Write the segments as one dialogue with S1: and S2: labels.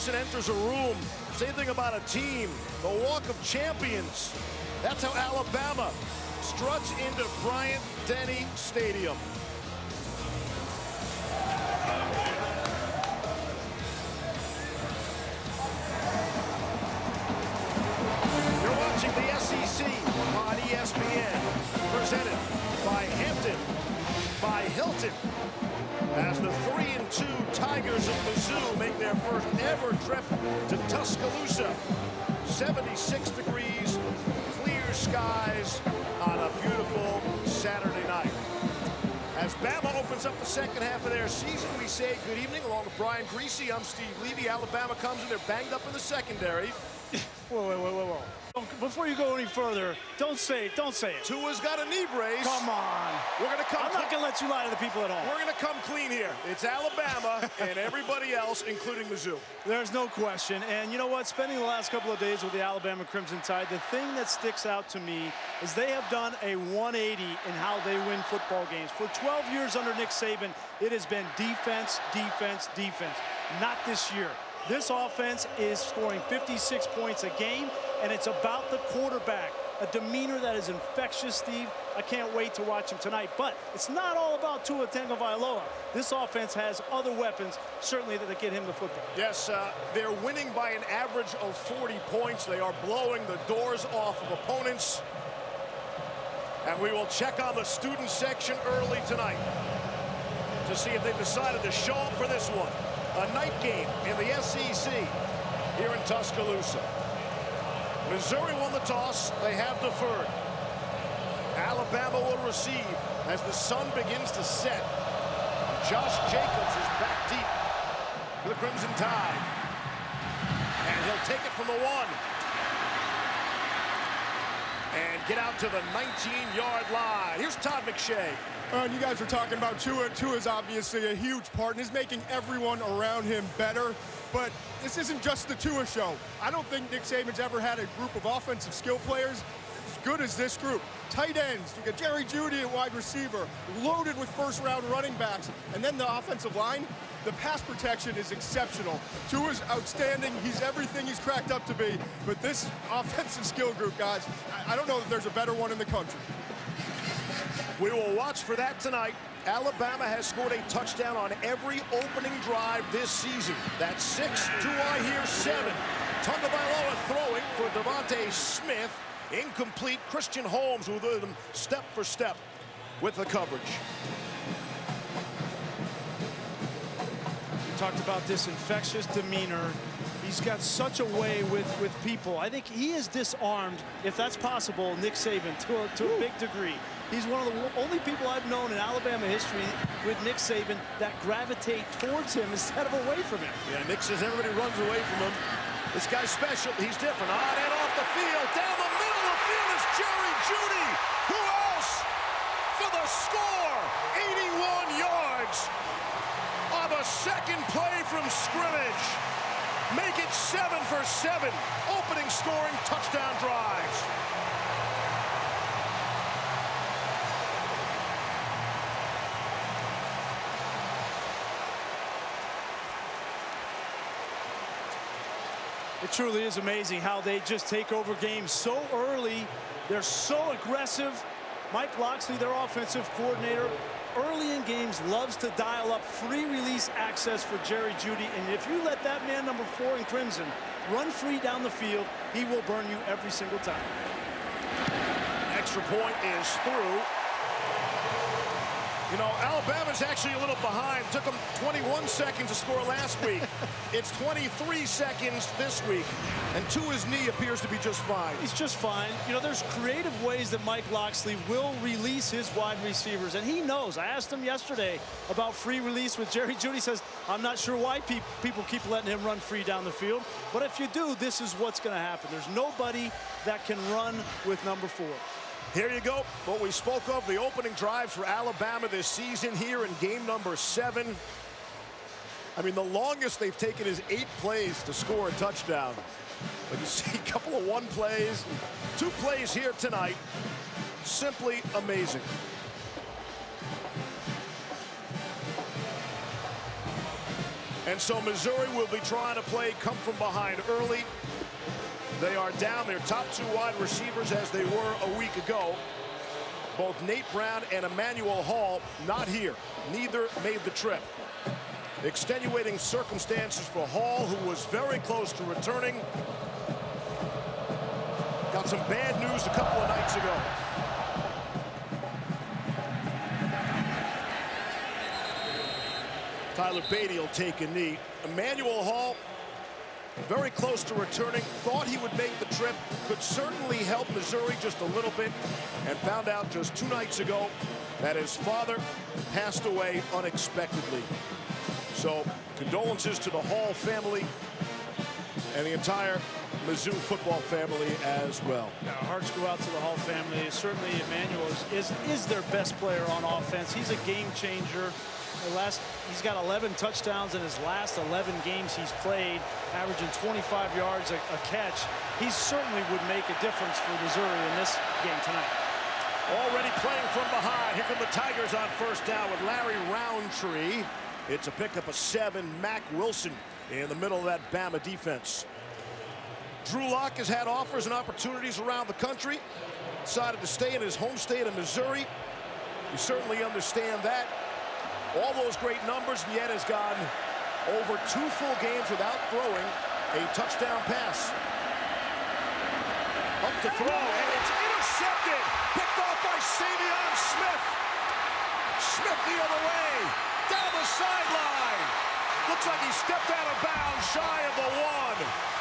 S1: person enters a room, same thing about a team, the walk of champions. That's how Alabama struts into Bryant-Denny Stadium. You're watching the SEC on ESPN, presented by Hampton, by Hilton, as the 3-2 Tigers of Mizzou make their first ever trip to Tuscaloosa. 76 degrees, clear skies on a beautiful Saturday night. As Bama opens up the second half of their season, we say good evening along with Brian Greasy. I'm Steve Levy. Alabama comes in, they're banged up in the secondary.
S2: Whoa. Before you go any further, don't say it.
S1: Tua's got a knee brace.
S2: Come on.
S1: We're gonna come.
S2: I'm not gonna let you lie to the people at home.
S1: We're gonna come clean here. It's Alabama and everybody else, including Mizzou.
S2: There's no question. And you know what? Spending the last couple of days with the Alabama Crimson Tide, the thing that sticks out to me is they have done a 180 in how they win football games. For 12 years under Nick Saban, it has been defense, defense, defense. Not this year. This offense is scoring 56 points a game, and it's about the quarterback. A demeanor that is infectious, Steve. I can't wait to watch him tonight. But it's not all about Tua Taigavaloa. This offense has other weapons, certainly, that get him the football.
S1: Yes, they're winning by an average of 40 points. They are blowing the doors off of opponents. And we will check on the student section early tonight to see if they've decided to show up for this one. A night game in the SEC here in Tuscaloosa. Missouri won the toss. They have deferred. Alabama will receive as the sun begins to set. Josh Jacobs is back deep for the Crimson Tide. And he'll take it from the 1. And get out to the 19-yard line. Here's Todd McShay.
S3: You guys were talking about Tua. Tua's obviously a huge part and is making everyone around him better. But this isn't just the Tua show. I don't think Nick Saban's ever had a group of offensive skill players as good as this group. Tight ends, you got Jerry Jeudy at wide receiver, loaded with first-round running backs. And then the offensive line, the pass protection is exceptional. Tua's outstanding. He's everything he's cracked up to be. But this offensive skill group, guys, I don't know that there's a better one in the country.
S1: We will watch for that tonight. Alabama has scored a touchdown on every opening drive this season. That's 6 to I hear 7. Tagovailoa throwing for Devontae Smith. Incomplete. Christian Holmes with them step for step with the coverage.
S2: We talked about this infectious demeanor. He's got such a way with people. I think he is disarmed, if that's possible, Nick Saban to a big degree. He's one of the only people I've known in Alabama history with Nick Saban that gravitate towards him instead of away from him.
S1: Yeah, Nick says everybody runs away from him. This guy's special. He's different. On and off the field. Down the middle of the field is Jerry Jeudy. Who else? For the score. 81 yards on the second play from scrimmage. Make it 7 for 7. Opening scoring touchdown drives.
S2: It truly is amazing how they just take over games so early. They're so aggressive. Mike Locksley, their offensive coordinator, early in games loves to dial up free release access for Jerry Jeudy. And if you let that man, number 4 in crimson, run free down the field, he will burn you every single time.
S1: Extra point is through. You know, Alabama's actually a little behind. Took them 21 seconds to score last week. It's 23 seconds this week. And Tua's knee appears to be just fine.
S2: He's just fine. You know, there's creative ways that Mike Locksley will release his wide receivers. And he knows. I asked him yesterday about free release with Jerry Jeudy. He says, I'm not sure why people keep letting him run free down the field. But if you do, this is what's going to happen. There's nobody that can run with number 4.
S1: Here you go, what we spoke of, the opening drive for Alabama this season here in game number 7. I mean, the longest they've taken is 8 plays to score a touchdown. But you see a couple of 1 plays, 2 plays here tonight. Simply amazing. And so Missouri will be trying to play come from behind early. They are down their top 2 wide receivers as they were a week ago. Both Nate Brown and Emmanuel Hall not here. Neither made the trip. Extenuating circumstances for Hall, who was very close to returning. Got some bad news a couple of nights ago. Tyler Beatty will take a knee. Emmanuel Hall, very close to returning. Thought he would make the trip. Could certainly help Missouri just a little bit. And found out just 2 nights ago that his father passed away unexpectedly. So condolences to the Hall family and the entire Mizzou football family as well.
S2: Our hearts go out to the Hall family. Certainly Emmanuel is their best player on offense. He's a game changer. He's got 11 touchdowns in his last 11 games he's played, averaging 25 yards a catch. He certainly would make a difference for Missouri in this game tonight.
S1: Already playing from behind. Here come the Tigers on first down with Larry Roundtree. It's a pickup of 7. Mac Wilson in the middle of that Bama defense. Drew Lock has had offers and opportunities around the country. Decided to stay in his home state of Missouri. You certainly understand that. All those great numbers, and yet has gone over 2 full games without throwing a touchdown pass. Up to throw, and it's intercepted. Picked off by Savion Smith. Smith the other way, down the sideline. Looks like he stepped out of bounds, shy of the 1.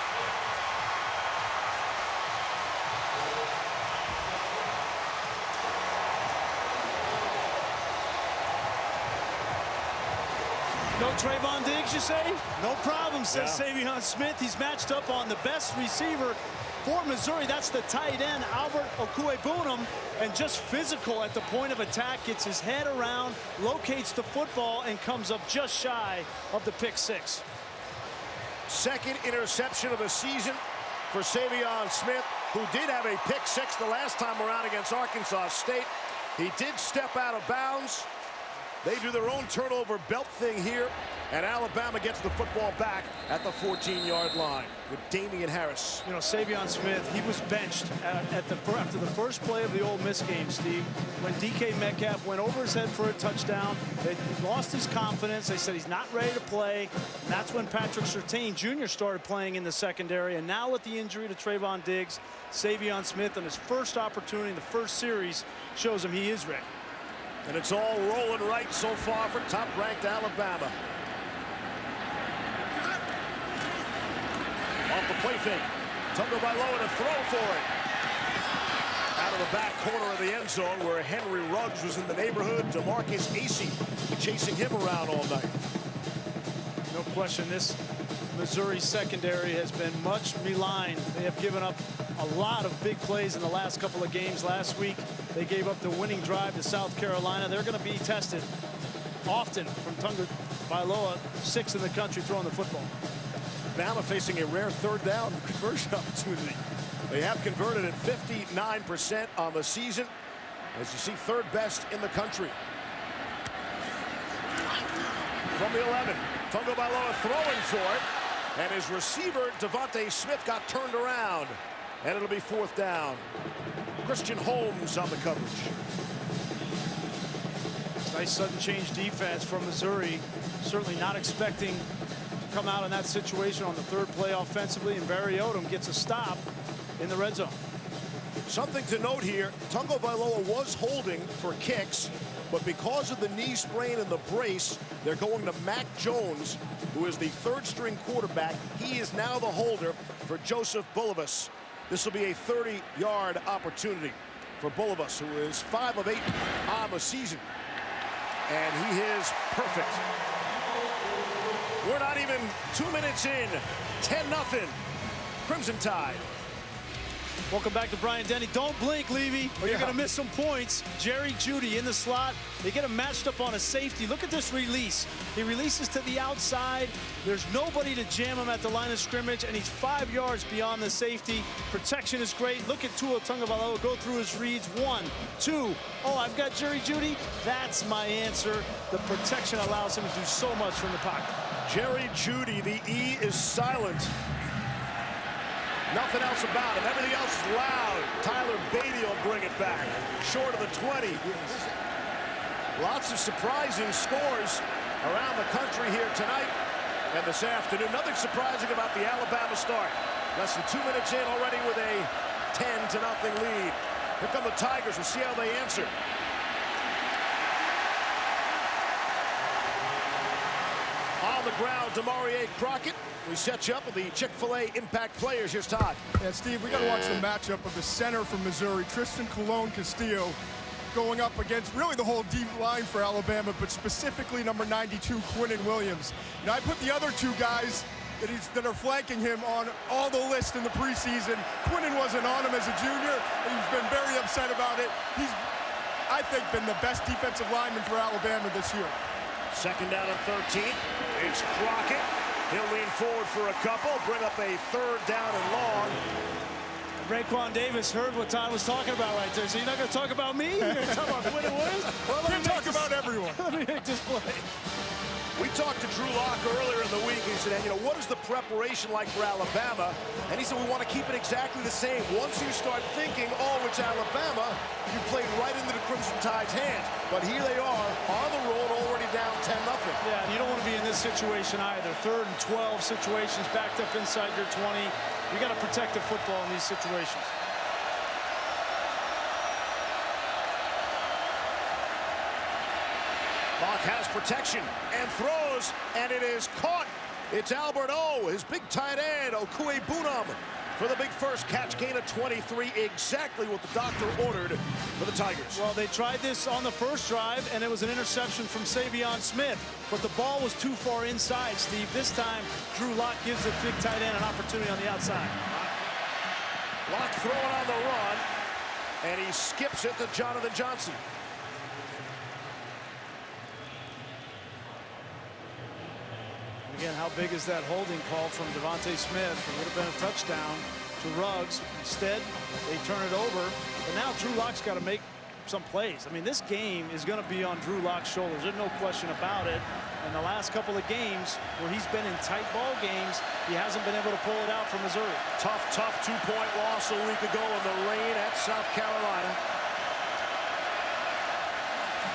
S2: No Trayvon Diggs, you say? No problem, says Savion Smith. He's matched up on the best receiver for Missouri. That's the tight end, Albert Okwuegbunam, and just physical at the point of attack. Gets his head around, locates the football, and comes up just shy of the pick 6.
S1: Second interception of the season for Savion Smith, who did have a pick 6 the last time around against Arkansas State. He did step out of bounds. They do their own turnover belt thing here, and Alabama gets the football back at the 14-yard line with Damian Harris.
S2: You know, Savion Smith, he was benched after the first play of the Ole Miss game, Steve, when DK Metcalf went over his head for a touchdown. He lost his confidence. They said he's not ready to play. And that's when Patrick Surtain Jr. started playing in the secondary. And now with the injury to Trayvon Diggs, Savion Smith on his first opportunity in the first series shows him he is ready.
S1: And it's all rolling right so far for top-ranked Alabama. Off the play fake. Tagovailoa to throw for it. Out of the back corner of the end zone where Henry Ruggs was in the neighborhood. DeMarcus Acey chasing him around all night.
S2: No question, this Missouri secondary has been much maligned. They have given up a lot of big plays in the last couple of games. Last week, they gave up the winning drive to South Carolina. They're going to be tested often from Tagovailoa, 6th in the country throwing the football.
S1: Bama facing a rare third down conversion opportunity. They have converted at 59% on the season. As you see, 3rd best in the country. From the 11, Tagovailoa throwing for it. And his receiver, Devontae Smith, got turned around. And it'll be 4th down. Christian Holmes on the coverage.
S2: Nice sudden change defense from Missouri. Certainly not expecting to come out in that situation on the 3rd play offensively. And Barry Odom gets a stop in the red zone.
S1: Something to note here, Tagovailoa was holding for kicks, but because of the knee sprain and the brace, they're going to Mac Jones, who is the 3rd-string quarterback. He is now the holder for Joseph Bulovas. This will be a 30-yard opportunity for Bulovas, who is 5 of 8 on the season. And he is perfect. We're not even 2 minutes in. 10-0. Crimson Tide.
S2: Welcome back to Bryant Denny. Don't blink, Levy, or you're going to miss some points. Jerry Jeudy in the slot. They get him matched up on a safety. Look at this release. He releases to the outside. There's nobody to jam him at the line of scrimmage, and he's 5 yards beyond the safety. Protection is great. Look at Tua Taigavaloa go through his reads. 1, 2. Oh, I've got Jerry Jeudy. That's my answer. The protection allows him to do so much from the pocket.
S1: Jerry Jeudy, the E is silent. Nothing else about him. Everything else is loud. Tyler Beatty will bring it back. Short of the 20. Lots of surprising scores around the country here tonight and this afternoon. Nothing surprising about the Alabama start. Less than 2 minutes in already with a 10-0 lead. Here come the Tigers. We'll see how they answer. On the ground, Demarie Crockett. We set you up with the Chick-fil-A Impact players. Here's Todd.
S3: Yeah, Steve, we got to watch the matchup of the center from Missouri, Tristan Colon-Castillo, going up against really the whole deep line for Alabama, but specifically number 92, Quinnen Williams. Now, I put the other two guys that are flanking him on all the list in the preseason. Quinnen wasn't on him as a junior, and he's been very upset about it. He's, I think, been the best defensive lineman for Alabama this year.
S1: Second down and 13. It's Crockett. He'll lean forward for a couple, bring up a third down and long.
S2: Raekwon Davis heard what Todd was talking about right there. So you're not going to talk about me? You're going to talk about Quinnen Williams? Well,
S3: Can't talk about everyone.
S2: Let me make this play.
S1: We talked to Drew Lock earlier in the week. He said, you know, what is the preparation like for Alabama? And he said, we want to keep it exactly the same. Once you start thinking, oh, it's Alabama, you play right into the Crimson Tide's hands. But here they are on the road, already down 10-0.
S2: Yeah, you don't want to be in this situation either. 3rd and 12 situations, backed up inside your 20. You got to protect the football in these situations.
S1: Lock has protection and throws, and it is caught. It's Albert O, his big tight end, Okuegbunam, for the big first catch, gain of 23, exactly what the doctor ordered for the Tigers.
S2: Well, they tried this on the first drive, and it was an interception from Savion Smith, but the ball was too far inside, Steve. This time, Drew Lock gives the big tight end an opportunity on the outside.
S1: Lock throwing on the run, and he skips it to Jonathan Johnson.
S2: Again, how big is that holding call from Devontae Smith? It would have been a touchdown to Ruggs. Instead, they turn it over. But now Drew Lock's got to make some plays. I mean, this game is going to be on Drew Lock's shoulders. There's no question about it. In the last couple of games where he's been in tight ball games, he hasn't been able to pull it out for Missouri.
S1: Tough 2-point loss a week ago in the rain at South Carolina.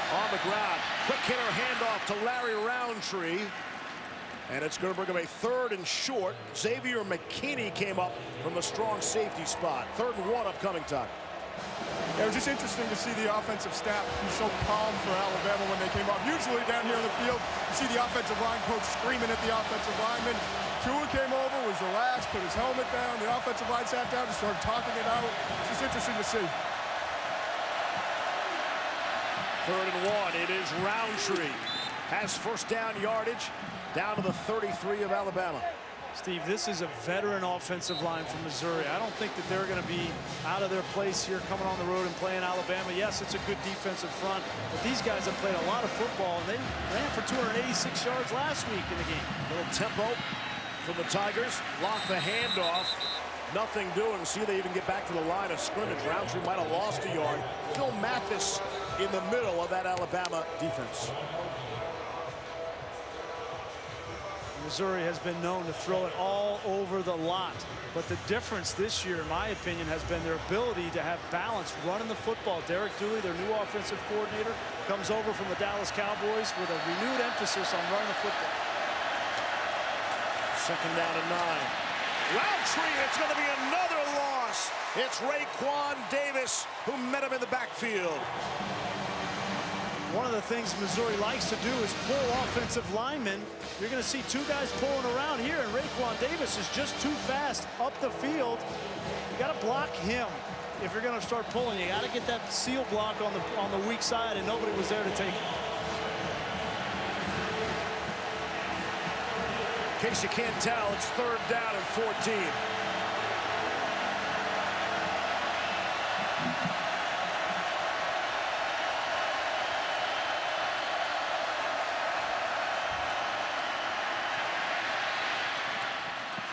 S1: On the ground, quick hitter handoff to Larry Roundtree. And it's going to bring him a 3rd and short. Xavier McKinney came up from the strong safety spot. 3rd and 1 upcoming time.
S3: Yeah, it was just interesting to see the offensive staff be so calm for Alabama when they came up. Usually down here in the field, you see the offensive line coach screaming at the offensive lineman. Tua came over, was relaxed, put his helmet down. The offensive line sat down and started talking it out. It's just interesting to see.
S1: 3rd and 1. It is Roundtree. Has first down yardage. Down to the 33 of Alabama.
S2: Steve, this is a veteran offensive line from Missouri. I don't think that they're going to be out of their place here coming on the road and playing Alabama. Yes, it's a good defensive front, but these guys have played a lot of football, and they ran for 286 yards last week in the game.
S1: Little tempo from the Tigers. Lock the handoff. Nothing doing. See, they even get back to the line of scrimmage. Roundtree might have lost a yard. Phil Mathis in the middle of that Alabama defense.
S2: Missouri has been known to throw it all over the lot. But the difference this year, in my opinion, has been their ability to have balance running the football. Derek Dooley, their new offensive coordinator, comes over from the Dallas Cowboys with a renewed emphasis on running the football.
S1: 2nd down and 9. Roundtree, it's going to be another loss. It's Raekwon Davis who met him in the backfield.
S2: One of the things Missouri likes to do is pull offensive linemen. You're going to see 2 guys pulling around here, and Raekwon Davis is just too fast up the field. You got to block him if you're going to start pulling. You got to get that seal block on the weak side, and nobody was there to take it.
S1: In case you can't tell, it's 3rd down and 14.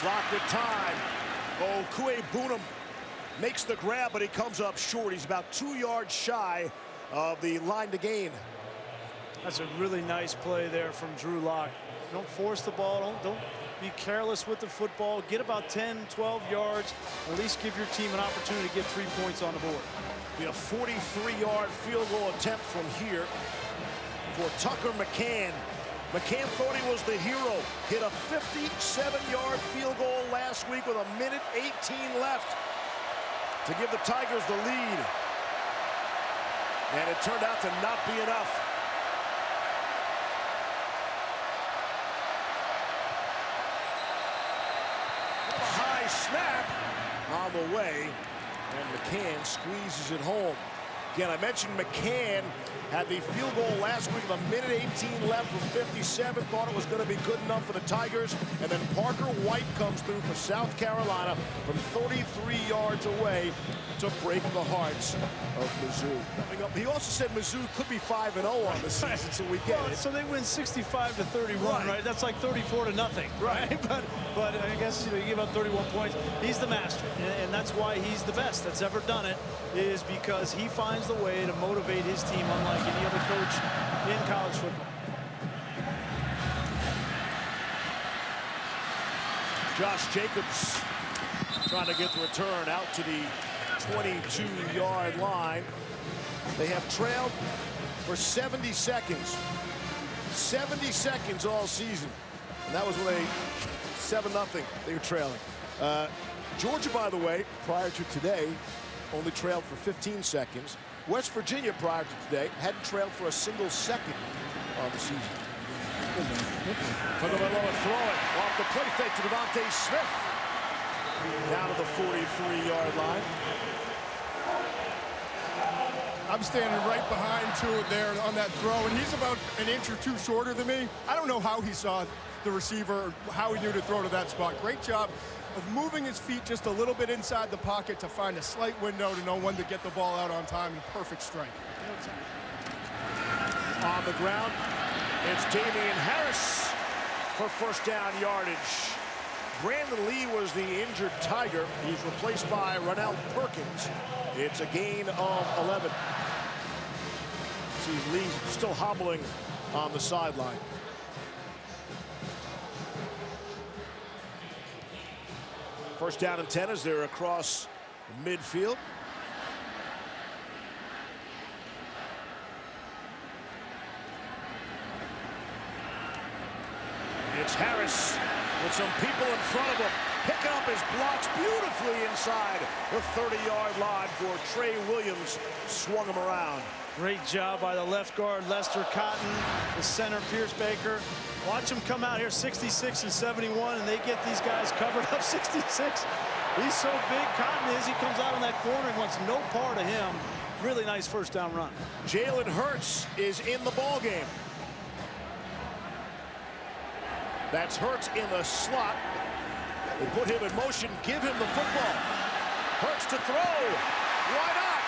S1: Locked with time. Okuegbunam makes the grab, but he comes up short. He's about 2 yards shy of the line to gain.
S2: That's a really nice play there from Drew Lock. Don't force the ball. Don't be careless with the football. Get about 10, 12 yards. At least give your team an opportunity to get 3 points on the board.
S1: Be a 43-yard field goal attempt from here for Tucker McCann. McCann thought he was the hero. Hit a 57-yard field goal last week with 1:18 left to give the Tigers the lead. And it turned out to not be enough. A high snap on the way, and McCann squeezes it home. Again, I mentioned McCann had the field goal last week with 1:18 left from 57. Thought it was going to be good enough for the Tigers. And then Parker White comes through for South Carolina from 33 yards away to break the hearts of Mizzou. Coming up, he also said Mizzou could be 5-0 on the season, so we get it.
S2: So they win 65-31, right? That's like 34-0, right? But I guess you give up 31 points. He's the master, and that's why he's the best that's ever done it, is because he finds the way to motivate his team unlike any other coach in college football.
S1: Josh Jacobs trying to get the return out to the 22-yard line. They have trailed for 70 seconds. 70 seconds all season. And that was when they 7-0 they were trailing. Georgia, by the way, prior to today, only trailed for 15 seconds. West Virginia, prior to today, hadn't trailed for a single second on the season. Tagovailoa throwing off the play fake to Devontae Smith. Down to the 43-yard line.
S3: I'm standing right behind Tua there on that throw, and he's about an inch or two shorter than me. I don't know how he saw the receiver, how he knew to throw to that spot. Great job of moving his feet just a little bit inside the pocket to find a slight window to know when to get the ball out on time, and perfect strike.
S1: On the ground, it's Damian Harris for first down yardage. Brandon Lee was the injured Tiger. He's replaced by Ronell Perkins. It's a gain of 11. See Lee still hobbling on the sideline. First down and 10 as they're across midfield. It's Harris with some people in front of him. Picking up his blocks beautifully inside the 30-yard line for Trey Williams. Swung him around.
S2: Great job by the left guard, Lester Cotton, the center, Pierce Baker. Watch them come out here 66 and 71, and they get these guys covered up 66. He's so big, Cotton is. He comes out on that corner and wants no part of him. Really nice first down run.
S1: Jalen Hurts is in the ball game. That's Hurts in the slot. They put him in motion, give him the football. Hurts to throw. Why not?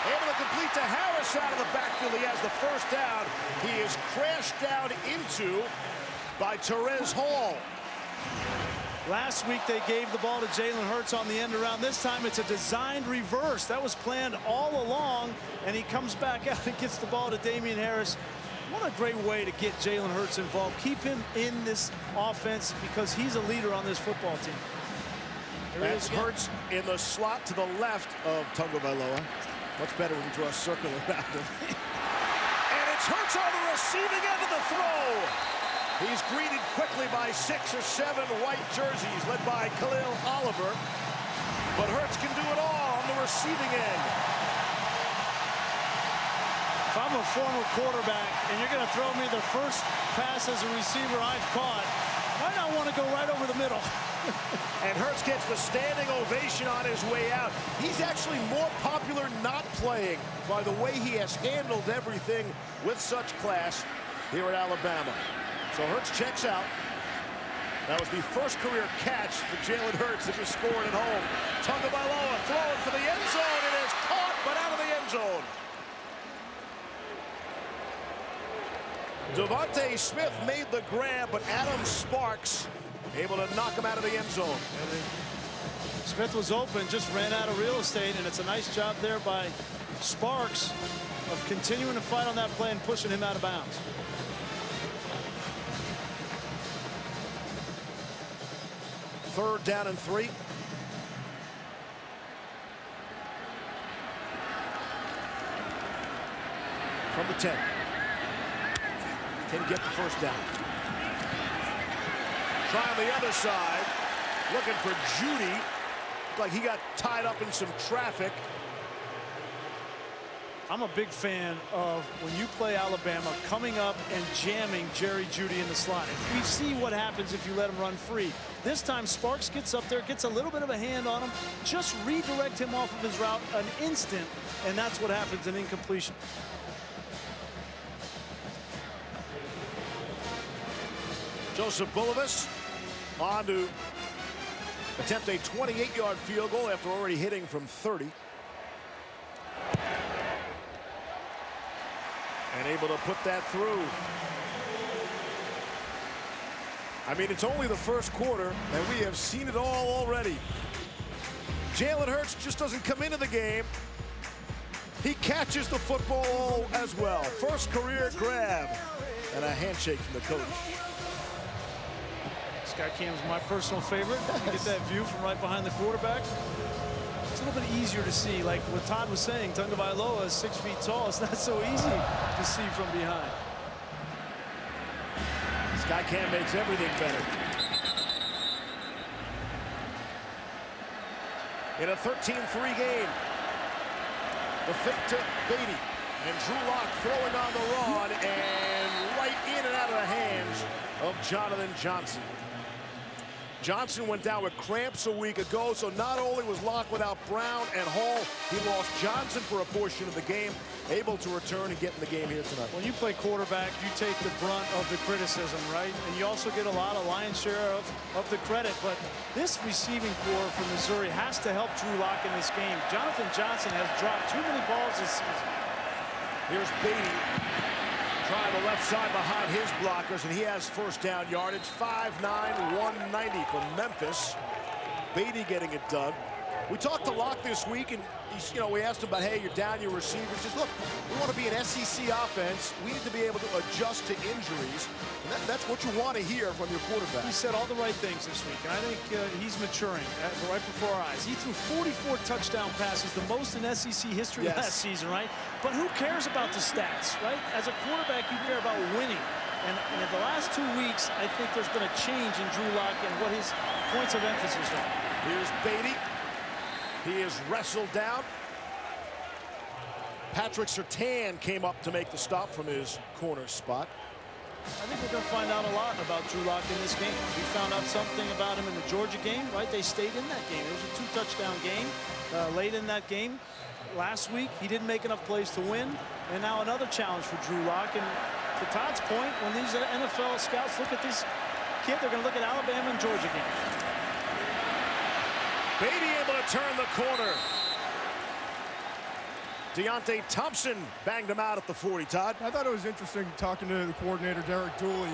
S1: Able to complete to Harris out of the backfield. He has the first down. He is crashed down into by Terez Hall.
S2: Last week they gave the ball to Jalen Hurts on the end around. This time it's a designed reverse. That was planned all along, and he comes back out and gets the ball to Damian Harris. What a great way to get Jalen Hurts involved. Keep him in this offense because he's a leader on this football team.
S1: That's Hurts in the slot to the left of Tagovailoa. Much better when you draw a circle around him. And it's Hurts on the receiving end of the throw. He's greeted quickly by 6 or 7 white jerseys led by Khalil Oliver. But Hurts can do it all on the receiving end.
S2: If I'm a former quarterback and you're going to throw me the first pass as a receiver I've caught, I might not want to go right over the middle.
S1: And Hurts gets the standing ovation on his way out. He's actually more popular not playing by the way he has handled everything with such class here at Alabama. So Hurts checks out. That was the first career catch for Jalen Hurts that was scored at home. Tagovailoa throwing for the end zone. It is caught, but out of the end zone. Devontae Smith made the grab, but Adam Sparks able to knock him out of the end zone.
S2: Smith was open, just ran out of real estate, and it's a nice job there by Sparks of continuing to fight on that play and pushing him out of bounds.
S1: 3rd down and 3. From the 10. Can get the first down. Try on the other side. Looking for Judy. Like he got tied up in some traffic.
S2: I'm a big fan of when you play Alabama coming up and jamming Jerry Jeudy in the slot. We see what happens if you let him run free. This time Sparks gets up there, gets a little bit of a hand on him, just redirect him off of his route an instant, and that's what happens in incompletion.
S1: Joseph Bulovas on to attempt a 28-yard field goal after already hitting from 30. And able to put that through. I mean, it's only the first quarter, and we have seen it all already. Jalen Hurts just doesn't come into the game. He catches the football as well. First career grab and a handshake from the coach.
S2: Sky Cam is my personal favorite. You get that view from right behind the quarterback. It's a little bit easier to see. Like what Todd was saying, Tagovailoa is 6 feet tall. It's not so easy to see from behind.
S1: Sky Cam makes everything better. In a 13-3 game, the fake to Beatty. And Drew Lock throwing on the run and right in and out of the hands of Jonathan Johnson. Johnson went down with cramps a week ago, so not only was Locke without Brown and Hall, he lost Johnson for a portion of the game, able to return and get in the game here tonight.
S2: When you play quarterback, you take the brunt of the criticism, right? And you also get a lot of lion's share of the credit. But this receiving core from Missouri has to help Drew Lock in this game. Jonathan Johnson has dropped too many balls this season.
S1: Here's Beatty. Trying the left side behind his blockers, and he has first down yardage. 5'9", 190 from Memphis. Beatty getting it done. We talked to Locke this week, and he's, we asked him about, hey, you're down your receivers. He says, look, we want to be an SEC offense. We need to be able to adjust to injuries. And that's what you want to hear from your quarterback.
S2: He said all the right things this week, and I think he's maturing right before our eyes. He threw 44 touchdown passes, the most in SEC history last season, right? But who cares about the stats, right? As a quarterback, you care about winning. And in the last 2 weeks, I think there's been a change in Drew Lock and what his points of emphasis are.
S1: Here's Beatty. He is wrestled down. Patrick Surtain came up to make the stop from his corner spot.
S2: I think we're going to find out a lot about Drew Lock in this game. We found out something about him in the Georgia game, right? They stayed in that game. It was a 2-touchdown game late in that game. Last week, he didn't make enough plays to win. And now another challenge for Drew Lock. And to Todd's point, when these NFL scouts look at this kid, they're going to look at Alabama and Georgia games.
S1: Beatty able to turn the corner. Deontay Thompson banged him out at the 40, Todd.
S3: I thought it was interesting talking to the coordinator, Derek Dooley.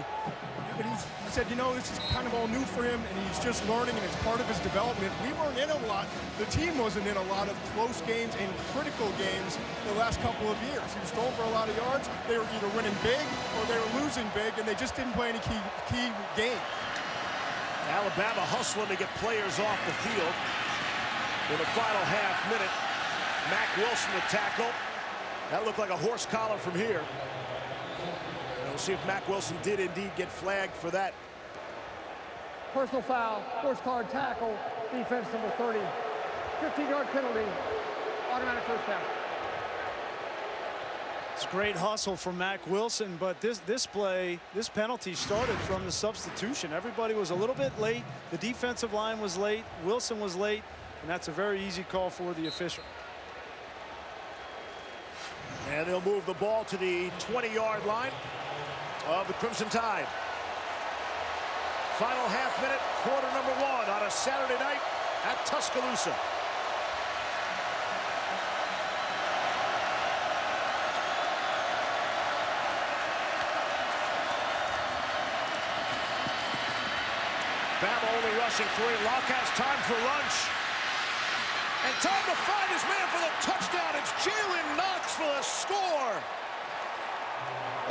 S3: But he said, this is kind of all new for him, and he's just learning, and it's part of his development. We weren't in a lot. The team wasn't in a lot of close games and critical games the last couple of years. He was throwing for a lot of yards. They were either winning big or they were losing big, and they just didn't play any key game.
S1: Alabama hustling to get players off the field. In the final half minute, Mack Wilson to tackle. That looked like a horse collar from here. And we'll see if Mack Wilson did indeed get flagged for that.
S4: Personal foul, horse collar tackle, defense number 30. 15-yard penalty, automatic first down.
S2: It's great hustle from Mack Wilson, but this penalty started from the substitution. Everybody was a little bit late. The defensive line was late. Wilson was late, and that's a very easy call for the official.
S1: And they'll move the ball to the 20-yard line of the Crimson Tide. Final half minute, quarter number 1 on a Saturday night at Tuscaloosa. Bama only rushing 3. Locke has time for lunch. And time to find his man for the touchdown. It's Jalen Knox for the score.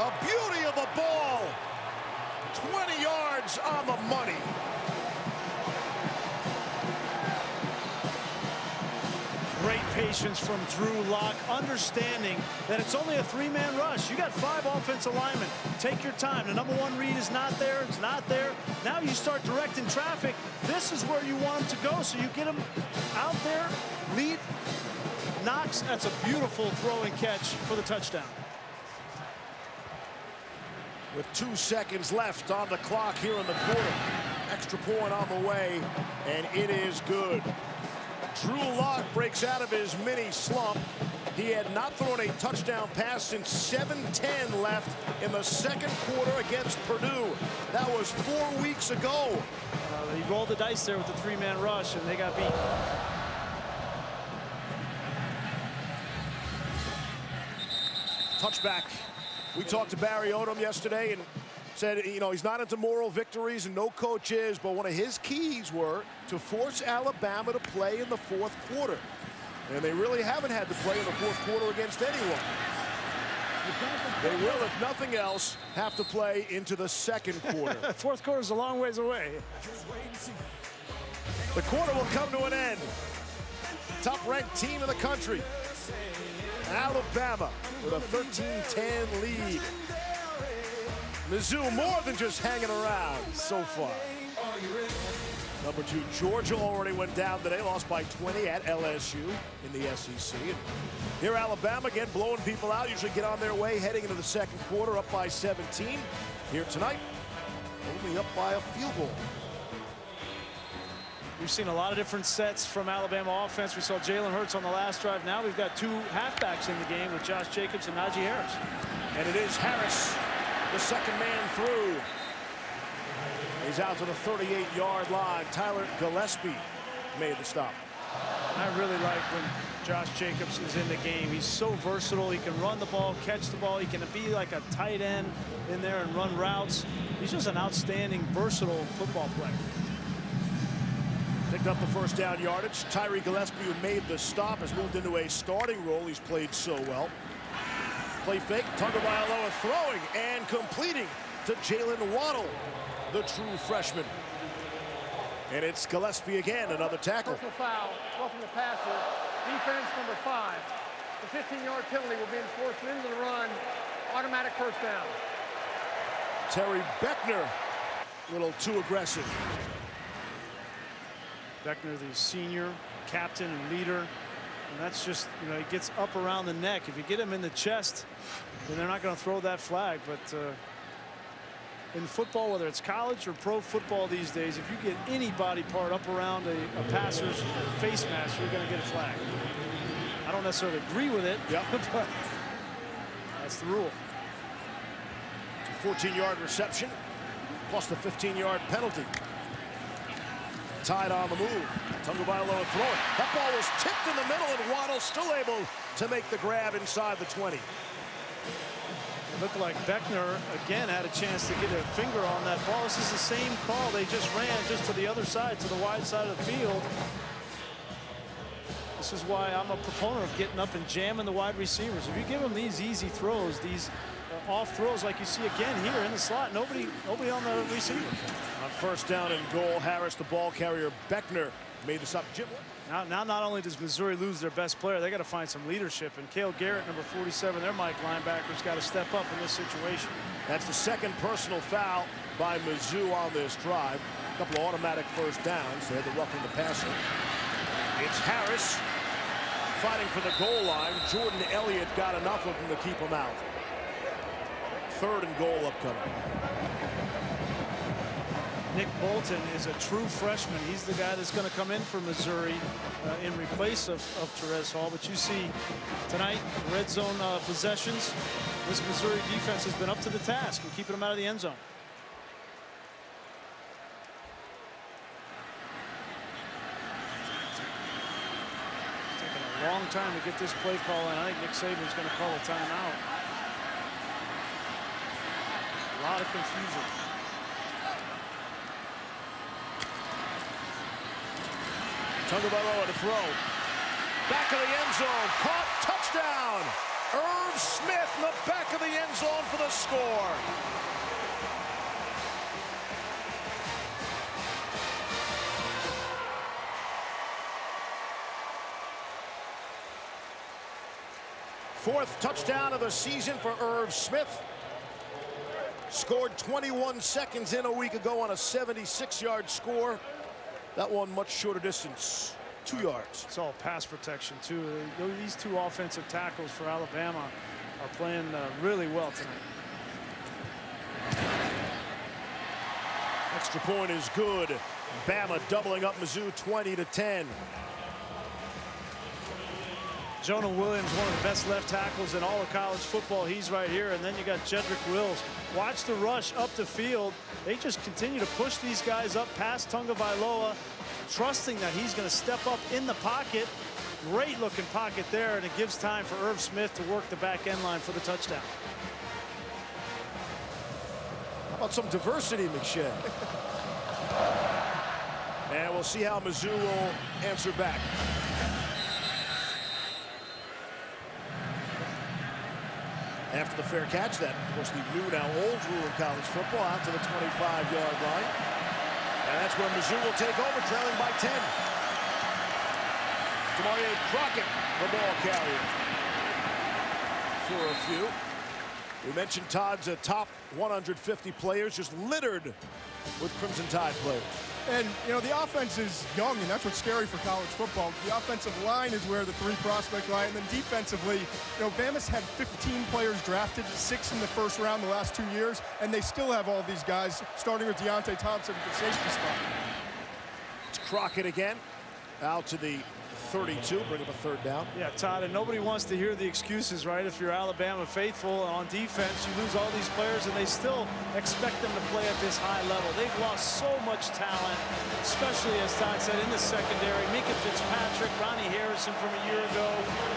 S1: A beauty of a ball. 20 yards on the money.
S2: patience from Drew Lock, understanding that it's only a three-man rush. You got 5 offensive linemen. Take your time. The number 1 read is not there. It's not there. Now you start directing traffic. This is where you want him to go, so you get him out there. Lead Knox. That's a beautiful throw and catch for the touchdown.
S1: With 2 seconds left on the clock here in the quarter. Extra point on the way, and it is good. Drew Lock breaks out of his mini slump. He had not thrown a touchdown pass since 7:10 left in the second quarter against Purdue. That was 4 weeks ago.
S2: He rolled the dice there with the 3-man rush, and they got beat.
S1: Touchback. We talked to Barry Odom yesterday and said, you know, he's not into moral victories, and no coach is, but one of his keys were to force Alabama to play in the fourth quarter. And they really haven't had to play in the fourth quarter against anyone. They will, if nothing else, have to play into the second quarter.
S2: Fourth quarter's a long ways away.
S1: The quarter will come to an end. Top-ranked team in the country, Alabama, with a 13-10 lead. Mizzou more than just hanging around so far. Number 2, Georgia already went down today, lost by 20 at LSU in the SEC. And here Alabama again blowing people out, usually get on their way heading into the second quarter, up by 17. Here tonight, only up by a field goal.
S2: We've seen a lot of different sets from Alabama offense. We saw Jalen Hurts on the last drive. Now we've got 2 halfbacks in the game with Josh Jacobs and Najee Harris.
S1: And it is Harris, the second man through. He's out to the 38-yard line. Tyler Gillespie made the stop.
S2: I really like when Josh Jacobs is in the game. He's so versatile. He can run the ball, catch the ball. He can be like a tight end in there and run routes. He's just an outstanding, versatile football player.
S1: Picked up the first down yardage. Tyree Gillespie, who made the stop, has moved into a starting role. He's played so well. Play fake. Tagovailoa throwing and completing to Jalen Waddle, the true freshman. And it's Gillespie again, another tackle.
S4: Personal foul, roughing the passer. Defense number 5. The 15-yard penalty will be enforced into the run. Automatic first down.
S1: Terry Beckner, a little too aggressive.
S2: Beckner, the senior captain and leader, and that's just, you know, he gets up around the neck. If you get him in the chest, then they're not going to throw that flag. But in football, whether it's college or pro football these days, if you get any body part up around a passer's face mask, you're going to get a flag. I don't necessarily agree with it,
S1: yep.
S2: But that's the rule.
S1: It's a 14-yard reception, plus the 15-yard penalty. Tied on the move. Tagovailoa throwing. That ball was tipped in the middle, and Waddle still able to make the grab inside the 20.
S2: It looked like Beckner again had a chance to get a finger on that ball. This is the same call they just ran, just to the other side, to the wide side of the field. This is why I'm a proponent of getting up and jamming the wide receivers. If you give them these easy throws, these off throws like you see again here in the slot, nobody on the receiver.
S1: On first down and goal, Harris, the ball carrier, Beckner, made this up. Jim.
S2: Now not only does Missouri lose their best player, they got to find some leadership. And Cale Garrett, number 47, their Mike linebacker's got to step up in this situation.
S1: That's the second personal foul by Mizzou on this drive. A couple of automatic first downs. They had the roughing the passer. It's Harris fighting for the goal line. Jordan Elliott got enough of him to keep him out. Third and goal upcoming.
S2: Nick Bolton is a true freshman. He's the guy that's going to come in for Missouri in replace of Terez Hall. But you see tonight, red zone possessions. This Missouri defense has been up to the task and keeping them out of the end zone. Taking a long time to get this play call in. I think Nick Saban's going to call a timeout. A lot of confusion.
S1: Tagovailoa to throw. Back of the end zone. Caught. Touchdown. Irv Smith in the back of the end zone for the score. Fourth touchdown of the season for Irv Smith. Scored 21 seconds in a week ago on a 76-yard score. That one much shorter distance, 2 yards.
S2: It's all pass protection, too. These two offensive tackles for Alabama are playing really well tonight.
S1: Extra point is good. Bama doubling up Mizzou 20-10.
S2: Jonah Williams, one of the best left tackles in all of college football. He's right here. And then you got Jedrick Wills. Watch the rush up the field. They just continue to push these guys up past Tagovailoa, trusting that he's going to step up in the pocket. Great looking pocket there, and it gives time for Irv Smith to work the back end line for the touchdown.
S1: How about some diversity, McShay? And we'll see how Mizzou will answer back. After the fair catch, that, of course, the new now old rule in college football, out to the 25-yard line. And that's where Mizzou will take over, trailing by 10. Demario Crockett, the ball carrier. For a few. We mentioned Todd's top 150 players, just littered with Crimson Tide players.
S3: And, you know, the offense is young, and that's what's scary for college football. The offensive line is where the three prospects lie, and then defensively, you know, Bama's had 15 players drafted, 6 in the first round the last 2 years, and they still have all these guys, starting with Deontay Thompson at the safety spot.
S1: It's Crockett again, out to the 32, bring up a third down.
S2: Yeah, Todd, and nobody wants to hear the excuses, right? If you're Alabama faithful on defense, you lose all these players, and they still expect them to play at this high level. They've lost so much talent, especially, as Todd said, in the secondary. Mika Fitzpatrick, Ronnie Harrison from a year ago,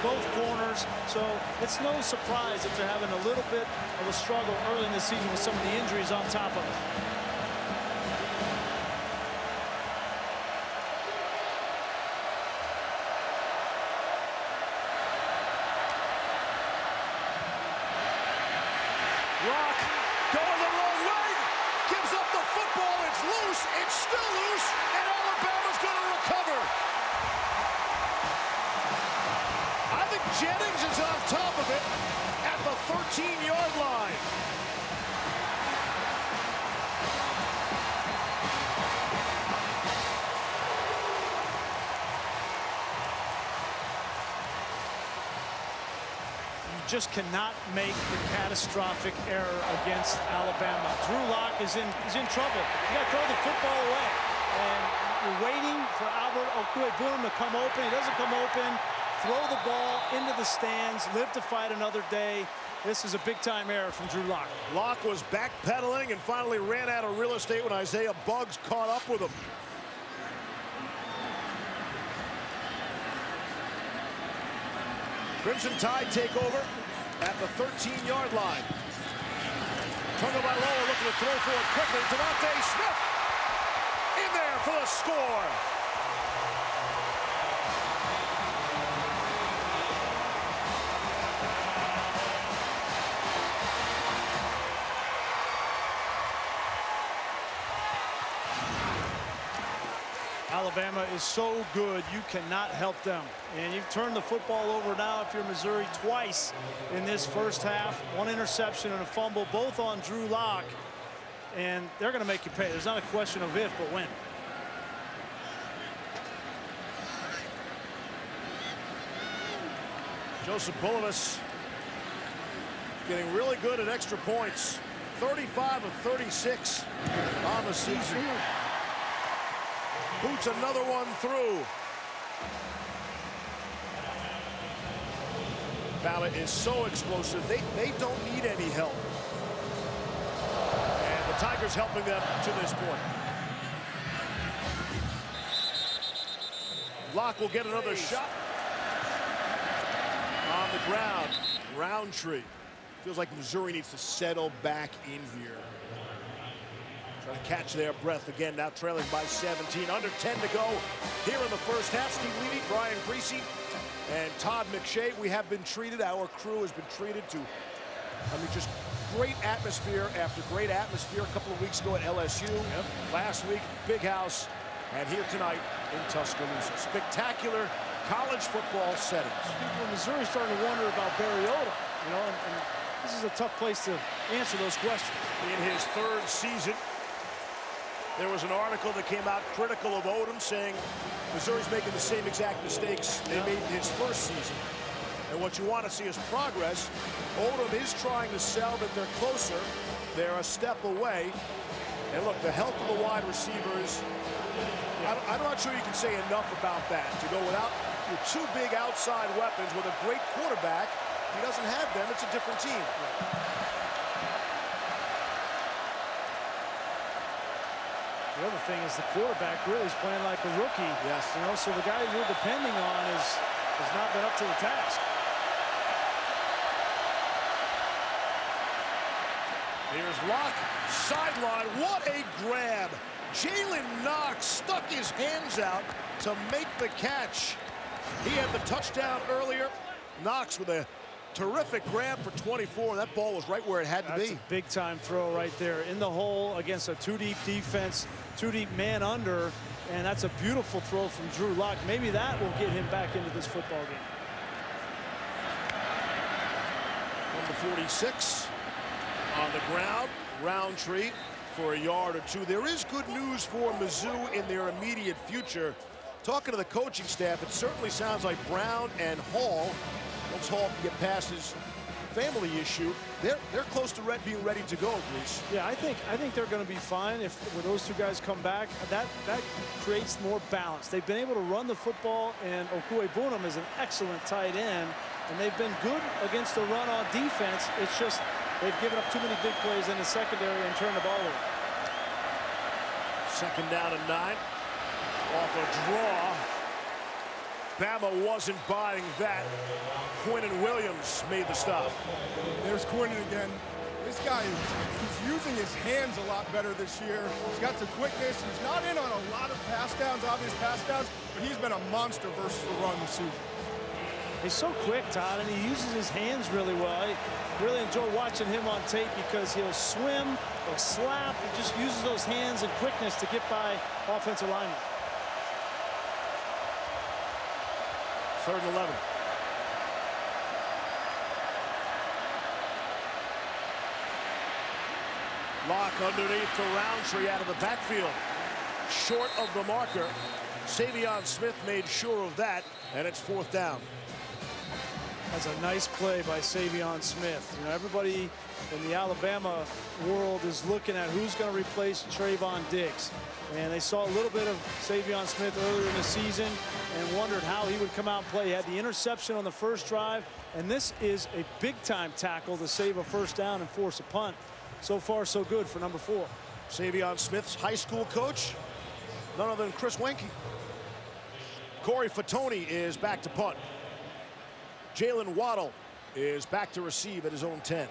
S2: both corners. So it's no surprise that they're having a little bit of a struggle early in the season with some of the injuries on top of it.
S1: Rock going the wrong way, gives up the football, it's loose, it's still loose, and Alabama's going to recover. I think Jennings is on top of it at the 13-yard line.
S2: Just cannot make the catastrophic error against Alabama. Drew Lock is in trouble. You got to throw the football away. And you're waiting for Albert Okwuegbunam to come open. He doesn't come open. Throw the ball into the stands. Live to fight another day. This is a big-time error from Drew Lock.
S1: Lock was backpedaling and finally ran out of real estate when Isaiah Buggs caught up with him. Crimson Tide take over at the 13-yard line. Tagovailoa looking to throw for it quickly. Devontae Smith in there for the score.
S2: Alabama is so good, you cannot help them. And you've turned the football over now, if you're Missouri, twice in this first half. One interception and a fumble, both on Drew Lock. And they're going to make you pay. There's not a question of if, but when.
S1: Joseph Bulovas getting really good at extra points. 35 of 36 on the season. Boots another one through. Bama is so explosive, they don't need any help. And the Tigers helping them to this point. Locke will get another shot. On the ground, Roundtree. Feels like Missouri needs to settle back in here. Trying to catch their breath again, now trailing by 17. Under 10 to go here in the first half. Steve Levy, Brian Greasy, and Todd McShay. We have been treated, our crew has been treated to, I mean, just great atmosphere after great atmosphere a couple of weeks ago at LSU. Last week, Big House, and here tonight in Tuscaloosa. Spectacular college football settings.
S2: People in Missouri are starting to wonder about Mariota, you know, and this is a tough place to answer those questions.
S1: In his third season, there was an article that came out critical of Odom, saying Missouri's making the same exact mistakes they made in his first season. And what you want to see is progress. Odom is trying to sell that they're closer. They're a step away. And look, the health of the wide receivers, I'm not sure you can say enough about that. To go without your two big outside weapons with a great quarterback, he doesn't have them. It's a different team.
S2: The other thing is the quarterback really is playing like a rookie.
S1: Yes.
S2: You know, so the guy you're depending on has not been up to the task.
S1: Here's Locke, sideline. What a grab. Jalen Knox stuck his hands out to make the catch. He had the touchdown earlier. Knox with a terrific grab for 24. That ball was right where it had to be.
S2: That's a big-time throw right there in the hole against a two-deep defense, two-deep man under, and that's a beautiful throw from Drew Lock. Maybe that will get him back into this football game.
S1: Number 46 on the ground. Roundtree for a yard or two. There is good news for Mizzou in their immediate future. Talking to the coaching staff, it certainly sounds like Brown and Hall, once Hall can get past his family issue, they're close to being ready to go, Bruce.
S2: Yeah, I think they're going to be fine if when those two guys come back. That creates more balance. They've been able to run the football, and Okuegbunam is an excellent tight end, and they've been good against the run on defense. It's just they've given up too many big plays in the secondary and turned the ball over.
S1: Second down and 9. Off a draw. Bama wasn't buying that. Quinnen Williams made the stop.
S3: There's Quinnen again. This guy he's using his hands a lot better this year. He's got the quickness. He's not in on a lot of pass downs, obvious pass downs, but he's been a monster versus the run this season.
S2: He's so quick, Todd, and he uses his hands really well. I really enjoy watching him on tape because he'll swim or slap. He just uses those hands and quickness to get by offensive linemen.
S1: 3rd and 11. Lock underneath to Roundtree out of the backfield. Short of the marker. Savion Smith made sure of that, and it's 4th down.
S2: That's a nice play by Savion Smith. You know, everybody in the Alabama world is looking at who's going to replace Trayvon Diggs. And they saw a little bit of Savion Smith earlier in the season and wondered how he would come out and play. He had the interception on the first drive, and this is a big-time tackle to save a first down and force a punt. So far, so good for number 4.
S1: Savion Smith's high school coach, none other than Chris Wenke. Corey Fatoni is back to punt. Jalen Waddle is back to receive at his own 10.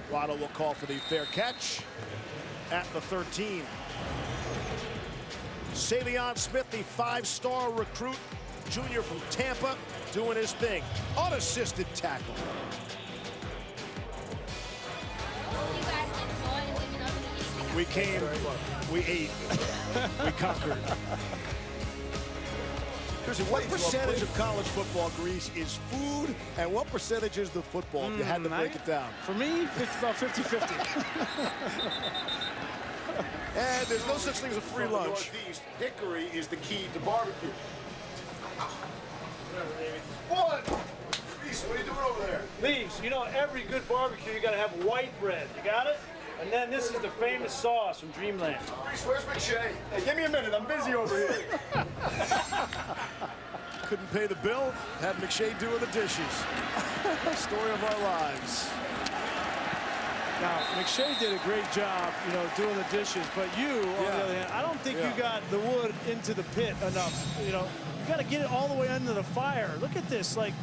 S1: Waddle will call for the fair catch at the 13. Savion Smith, the 5-star recruit, junior from Tampa, doing his thing. Unassisted tackle. We came, we ate, we conquered. What percentage of college football, Grease, is food, and what percentage is the football, if you had to break it down?
S2: For me, about 50-50.
S1: And there's no such thing as a free lunch.
S5: Northeast, hickory is the key to barbecue.
S1: What? Grease, what are you doing over there?
S2: Leaves, you know, every good barbecue, you got to have white bread. You got it? And then this is the famous sauce from Dreamland.
S1: Grease, where's McShay?
S3: Hey, give me a minute. I'm busy over here.
S1: Couldn't pay the bill, had McShay doing the dishes. Story of our lives.
S2: Now, McShay did a great job, you know, doing the dishes, but you, on the other hand, I don't think you got the wood into the pit enough. You know, you got to get it all the way under the fire. Look at this, like,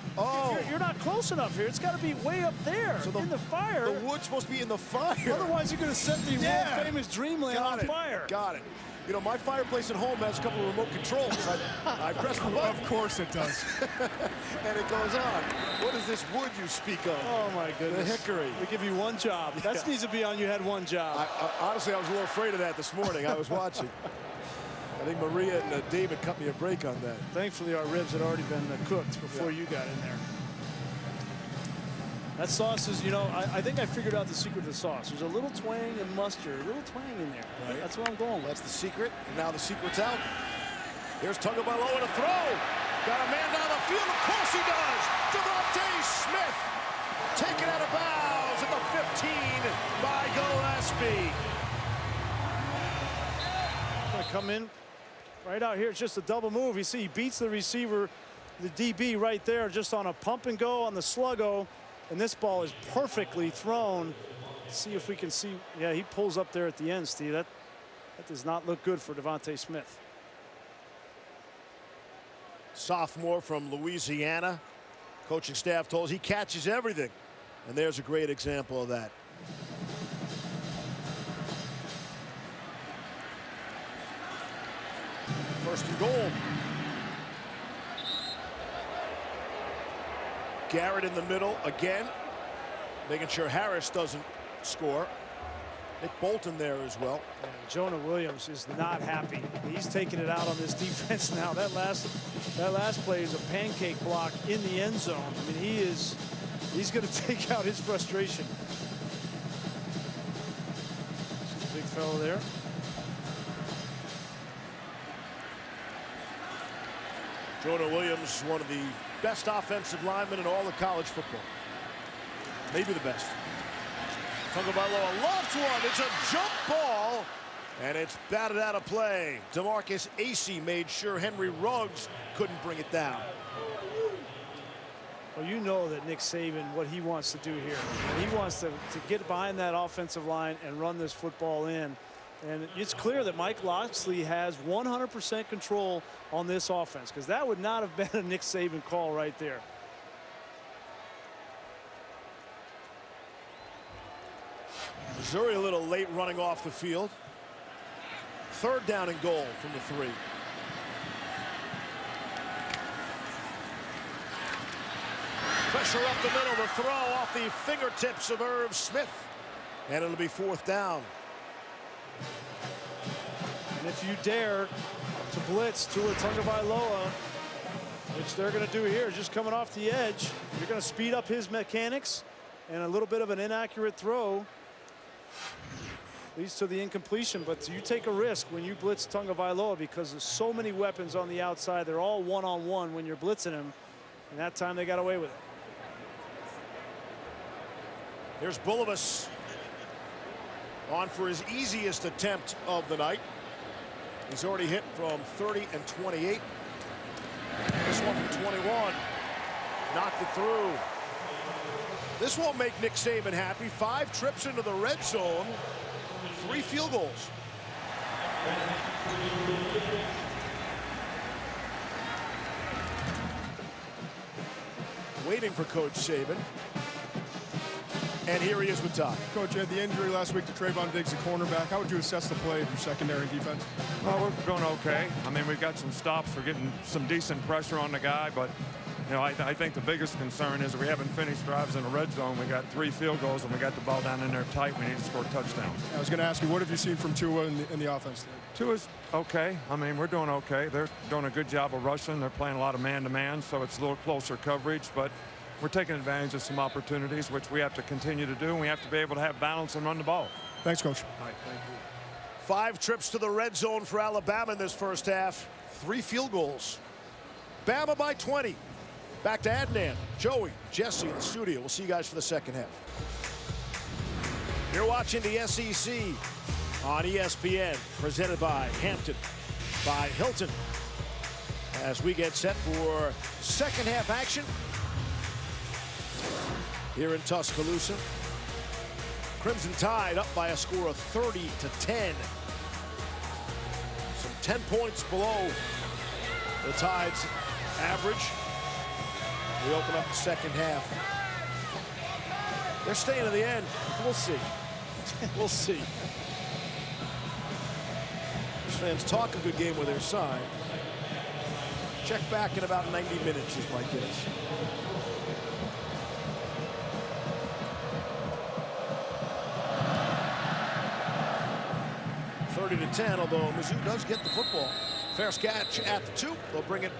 S2: you're not close enough here. It's got to be way up there, so in the fire.
S1: The wood's supposed to be in the fire.
S2: Otherwise, you're going to set the world famous Dreamland on fire.
S1: Got it. You know, my fireplace at home has a couple of remote controls. I press the button.
S3: Of course it does.
S1: And it goes on. What is this wood you speak of?
S2: Oh, my goodness.
S1: The hickory.
S2: We give you one job. That needs to be on you had one job.
S1: Honestly, I was a little afraid of that this morning. I was watching. I think Maria and David cut me a break on that.
S2: Thankfully, our ribs had already been cooked before you got in there. That sauce is, you know, I think I figured out the secret of the sauce. There's a little twang of mustard, a little twang in there. Right. That's what I'm going with.
S1: That's the secret. And now the secret's out. Here's Tagovailoa to throw. Got a man down the field. Of course he does. Devontae Smith taken out of bounds at the 15 by Gillespie.
S2: Going to come in right out here. It's just a double move. You see, he beats the receiver, the DB right there, just on a pump and go on the sluggo. And this ball is perfectly thrown. Let's see if we can see. Yeah, he pulls up there at the end, Steve. That does not look good for Devontae Smith.
S1: Sophomore from Louisiana. Coaching staff told us he catches everything. And there's a great example of that. First and goal. Garrett in the middle again, making sure Harris doesn't score. Nick Bolton there as well.
S2: Yeah, Jonah Williams is not happy. He's taking it out on this defense now. That last play is a pancake block in the end zone. I mean, he's going to take out his frustration. Big fellow there.
S1: Jonah Williams, one of the best offensive linemen in all of college football. Maybe the best. Tagovailoa loves one. It's a jump ball, and it's batted out of play. DeMarcus Acey made sure Henry Ruggs couldn't bring it down.
S2: Well, you know that Nick Saban, what he wants to do here. He wants to get behind that offensive line and run this football in. And it's clear that Mike Locksley has 100% control on this offense, because that would not have been a Nick Saban call right there.
S1: Missouri a little late running off the field. Third down and goal from the 3. Pressure up the middle, the throw off the fingertips of Irv Smith. And it'll be 4th down.
S2: And if you dare to blitz Tua Taigavaloa, which they're going to do here, just coming off the edge, you're going to speed up his mechanics, and a little bit of an inaccurate throw leads to the incompletion. But you take a risk when you blitz Tagovailoa, because there's so many weapons on the outside. They're all one-on-one when you're blitzing him, and that time they got away with it.
S1: Here's Bulovas on for his easiest attempt of the night. He's already hit from 30 and 28. This one from 21. Knocked it through. This won't make Nick Saban happy. 5 trips into the red zone. 3 field goals. Waiting for Coach Saban. And here he is with Todd.
S3: Coach, you had the injury last week to Trayvon Diggs, the cornerback. How would you assess the play of your secondary defense?
S6: Well, we're doing okay. I mean, we've got some stops. We're getting some decent pressure on the guy, but you know, I think the biggest concern is we haven't finished drives in the red zone. We got 3 field goals, and we got the ball down in there tight. We need to score a touchdown.
S3: I was going to ask you, what have you seen from Tua in the offense?
S6: Tua's okay. I mean, we're doing okay. They're doing a good job of rushing. They're playing a lot of man-to-man, so it's a little closer coverage, but we're taking advantage of some opportunities, which we have to continue to do, and we have to be able to have balance and run the ball.
S3: Thanks, Coach.
S6: All right, thank you.
S1: 5 trips to the red zone for Alabama in this first half. 3 field goals. Bama by 20. Back to Adnan, Joey, Jesse in the studio. We'll see you guys for the second half. You're watching the SEC on ESPN, presented by Hampton, by Hilton. As we get set for second half action here in Tuscaloosa. Crimson Tide up by a score of 30-10. Some 10 points below the Tide's average. We open up the second half. They're staying to the end. We'll see. We'll see. There's fans talk a good game with their side. Check back in about 90 minutes is my guess. (30-10), although Mizzou does get the football. Fair catch at the 2. They'll bring it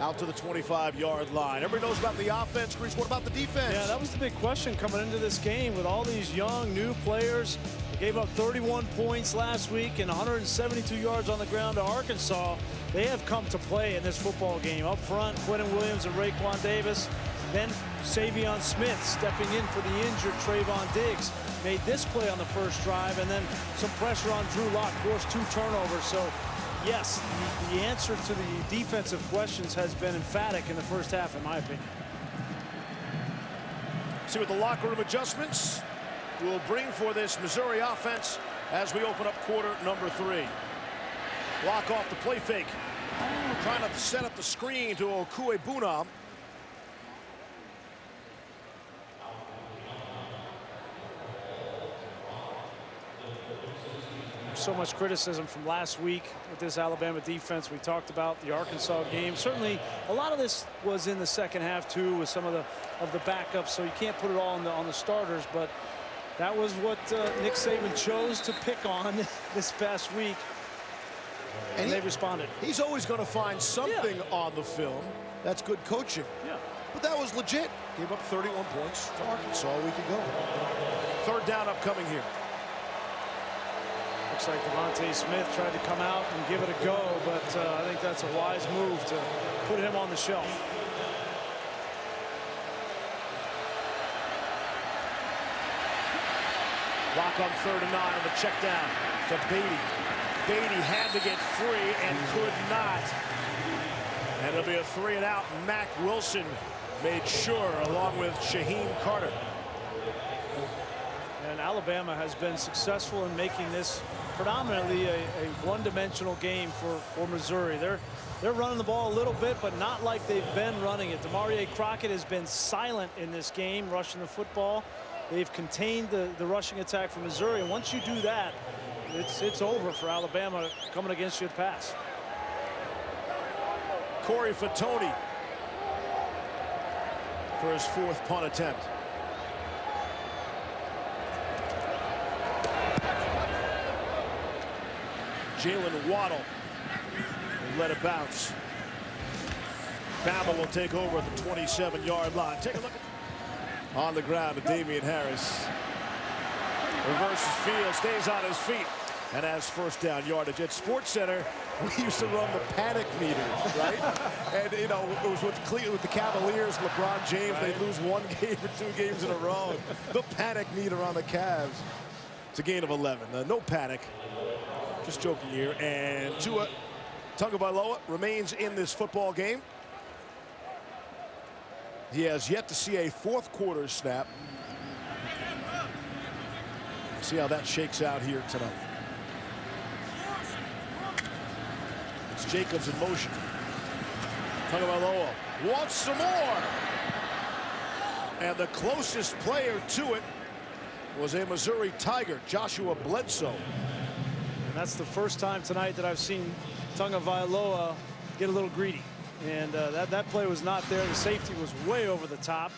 S1: out to the 25-yard line. Everybody knows about the offense. Chris, what about the defense?
S2: Yeah, that was the big question coming into this game with all these young, new players. They gave up 31 points last week and 172 yards on the ground to Arkansas. They have come to play in this football game. Up front, Quentin Williams and Raekwon Davis. Then Savion Smith stepping in for the injured Trayvon Diggs. Made this play on the first drive, and then some pressure on Drew Lock, forced 2 turnovers. So, yes, the answer to the defensive questions has been emphatic in the first half, in my opinion.
S1: See what the locker room adjustments will bring for this Missouri offense as we open up quarter number 3. Lock off the play fake. Trying to set up the screen to Okuebuna.
S2: So much criticism from last week with this Alabama defense. We talked about the Arkansas game. Certainly a lot of this was in the second half too, with some of the backups, so you can't put it all on the starters, but that was what Nick Saban chose to pick on this past week, and they responded.
S1: He's always going to find something on the film. That's good coaching.
S2: Yeah.
S1: But that was legit. Gave up 31 points to Arkansas a week ago. 3rd down upcoming here.
S2: Looks like Devontae Smith tried to come out and give it a go, but I think that's a wise move to put him on the shelf.
S1: Lock on 3rd and 9 on the check down to Beatty. Beatty had to get free and could not. And it'll be a 3 and out. Mack Wilson made sure, along with Shaheen Carter.
S2: And Alabama has been successful in making this predominantly a one-dimensional game for Missouri. They're running the ball a little bit, but not like they've been running it. Demarie Crockett has been silent in this game, rushing the football. They've contained the rushing attack for Missouri, and once you do that, it's over for Alabama coming against you to pass.
S1: Corey Fatoni for his 4th punt attempt. Jalen Waddle will let it bounce. Bama will take over at the 27-yard line. Take a look on the ground to Damian Harris. Reverses field, stays on his feet, and has 1st down yardage. At SportsCenter, we used to run the panic meter, right? And, you know, it was with the Cavaliers, LeBron James, right. They'd lose 1 game or 2 games in a row. The panic meter on the Cavs. It's a gain of 11. No panic. Just joking here. And Tua Taigavaloa remains in this football game. He has yet to see a 4th quarter snap. See how that shakes out here tonight. It's Jacobs in motion. Tagovailoa wants some more. And the closest player to it was a Missouri Tiger, Joshua Bledsoe.
S2: And that's the first time tonight that I've seen Tagovailoa get a little greedy. And that play was not there. The safety was way over the top.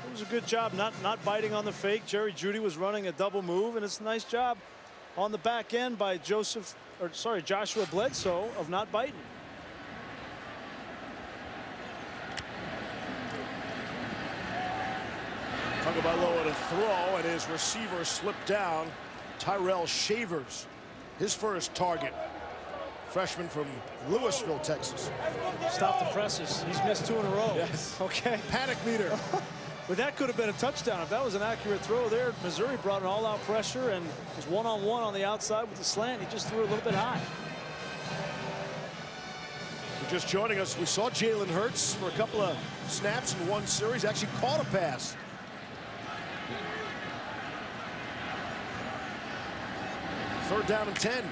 S2: It was a good job not biting on the fake. Jerry Jeudy was running a double move, and it's a nice job on the back end by Joshua Bledsoe of not biting.
S1: Tagovailoa to throw, and his receiver slipped down. Tyrell Shavers, his first target. Freshman from Louisville, Texas.
S2: Stop the presses. He's missed 2 in a row.
S1: Yes.
S2: Okay.
S1: Panic meter.
S2: But that could have been a touchdown if that was an accurate throw there. Missouri brought an all-out pressure and was one-on-one on the outside with the slant. He just threw it a little bit high.
S1: Just joining us, we saw Jalen Hurts for a couple of snaps in one series. Actually caught a pass. Third down and 10.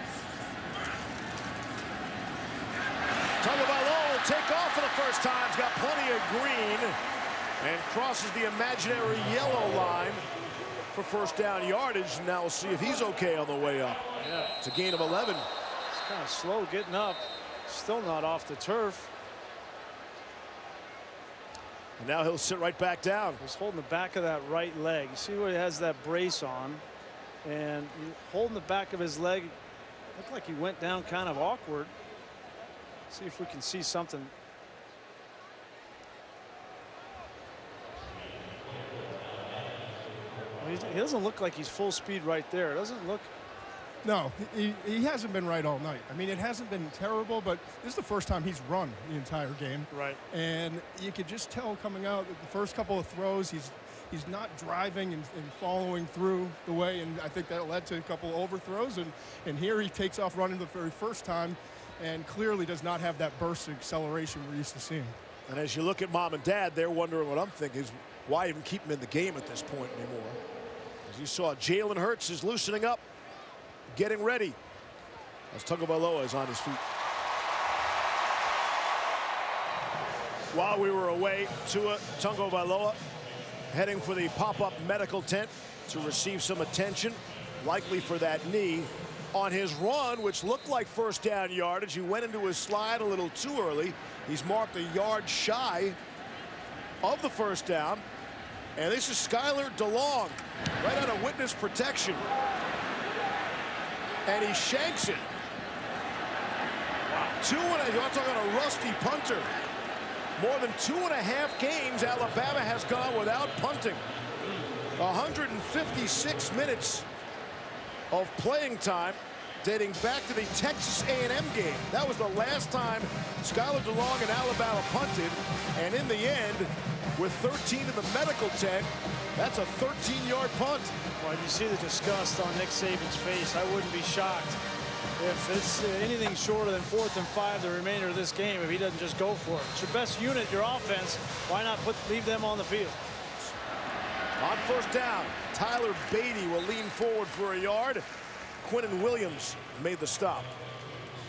S1: Tagovailoa will take off for the first time. He's got plenty of green and crosses the imaginary yellow line for first down yardage. Now we'll see if he's okay on the way up.
S2: Yeah.
S1: It's a gain of 11.
S2: Kind of slow getting up. Still not off the turf.
S1: And now he'll sit right back down.
S2: He's holding the back of that right leg. You see where he has that brace on, and holding the back of his leg. Looked like he went down kind of awkward. See if we can see something. He doesn't look like he's full speed right there. It doesn't look.
S3: No, he hasn't been right all night. I mean, it hasn't been terrible, but this is the first time he's run the entire game.
S2: Right.
S3: And you could just tell coming out that the first couple of throws, he's not driving and following through the way, and I think that led to a couple overthrows. And here he takes off running the very first time and clearly does not have that burst of acceleration we're used to seeing.
S1: And as you look at mom and dad, they're wondering what I'm thinking is why even keep him in the game at this point anymore. As you saw, Jalen Hurts is loosening up, getting ready as Tagovailoa is on his feet. While we were away, Tua Taigavaloa heading for the pop-up medical tent to receive some attention, likely for that knee. On his run, which looked like first down yardage, he went into his slide a little too early. He's marked a yard shy of the first down. And this is Skylar DeLong right out of witness protection. And he shanks it. You're talking about a rusty punter. More than 2.5 games Alabama has gone without punting. 156 minutes of playing time dating back to the Texas A&M game. That was the last time Skylar DeLong and Alabama punted. And in the end, with 13 in the medical tent, that's a 13-yard punt.
S2: Well, you see the disgust on Nick Saban's face. I wouldn't be shocked if it's anything shorter than 4th and 5 the remainder of this game if he doesn't just go for it. It's your best unit, your offense. Why not leave them on the field?
S1: On first down, Tyler Beatty will lean forward for a yard. Quinnen Williams made the stop.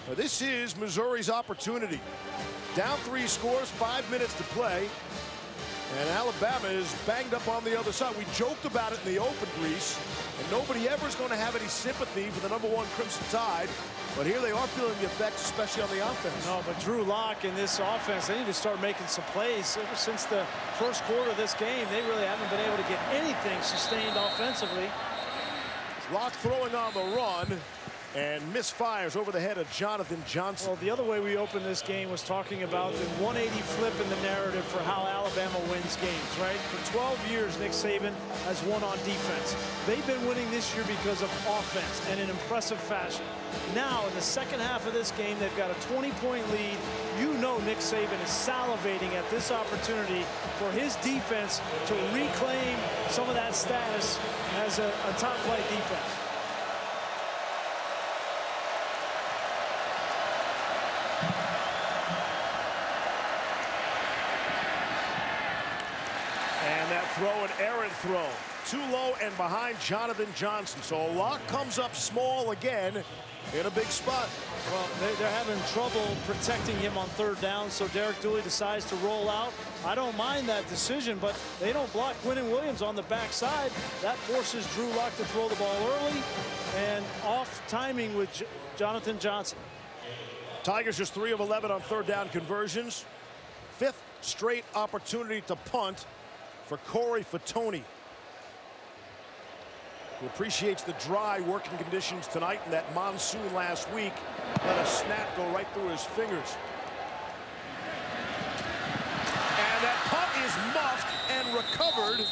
S1: Now, this is Missouri's opportunity. Down 3 scores, 5 minutes to play. And Alabama is banged up on the other side. We joked about it in the open, Grease, and nobody ever is going to have any sympathy for the #1 Crimson Tide. But here they are feeling the effects, especially on the offense.
S2: No, but Drew Lock and this offense, they need to start making some plays. Ever since the first quarter of this game, they really haven't been able to get anything sustained offensively.
S1: Lock throwing on the run and misfires over the head of Jonathan Johnson.
S2: Well, the other way we opened this game was talking about the 180 flip in the narrative for how Alabama wins games, right? For 12 years, Nick Saban has won on defense. They've been winning this year because of offense and in impressive fashion. Now, in the second half of this game, they've got a 20-point lead. You know Nick Saban is salivating at this opportunity for his defense to reclaim some of that status as a top-flight defense.
S1: And that throw, an errant throw. Too low and behind Jonathan Johnson. So Locke comes up small again in a big spot.
S2: Well, they're having trouble protecting him on 3rd down, so Derek Dooley decides to roll out. I don't mind that decision, but they don't block Quinnen Williams on the backside. That forces Drew Lock to throw the ball early and off timing with Jonathan Johnson.
S1: Tigers just 3 of 11 on 3rd down conversions. 5th straight opportunity to punt for Corey Fatoni, who appreciates the dry working conditions tonight and that monsoon last week. Let a snap go right through his fingers. And that punt is muffed and recovered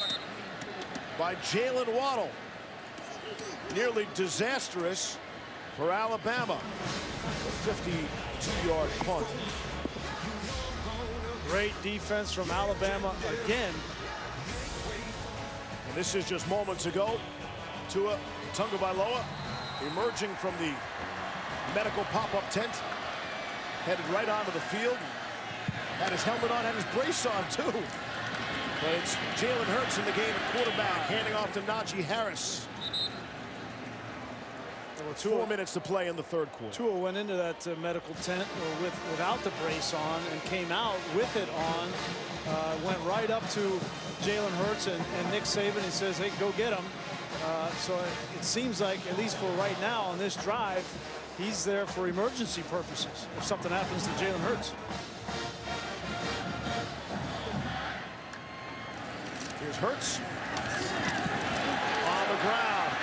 S1: by Jalen Waddle. Nearly disastrous for Alabama. A 52-yard punt.
S2: Great defense from Alabama again.
S1: And this is just moments ago. Tua Taigavaloa emerging from the medical pop-up tent, headed right onto the field. Had his helmet on, had his brace on too. But it's Jalen Hurts in the game at quarterback, handing off to Najee Harris. 4 minutes to play in the 3rd quarter.
S2: Tua went into that medical tent without the brace on and came out with it on. Went right up to Jalen Hurts and Nick Saban and says, hey, go get him. So it seems like, at least for right now on this drive, He's there for emergency purposes if something happens to Jalen Hurts.
S1: Here's Hurts. On the ground.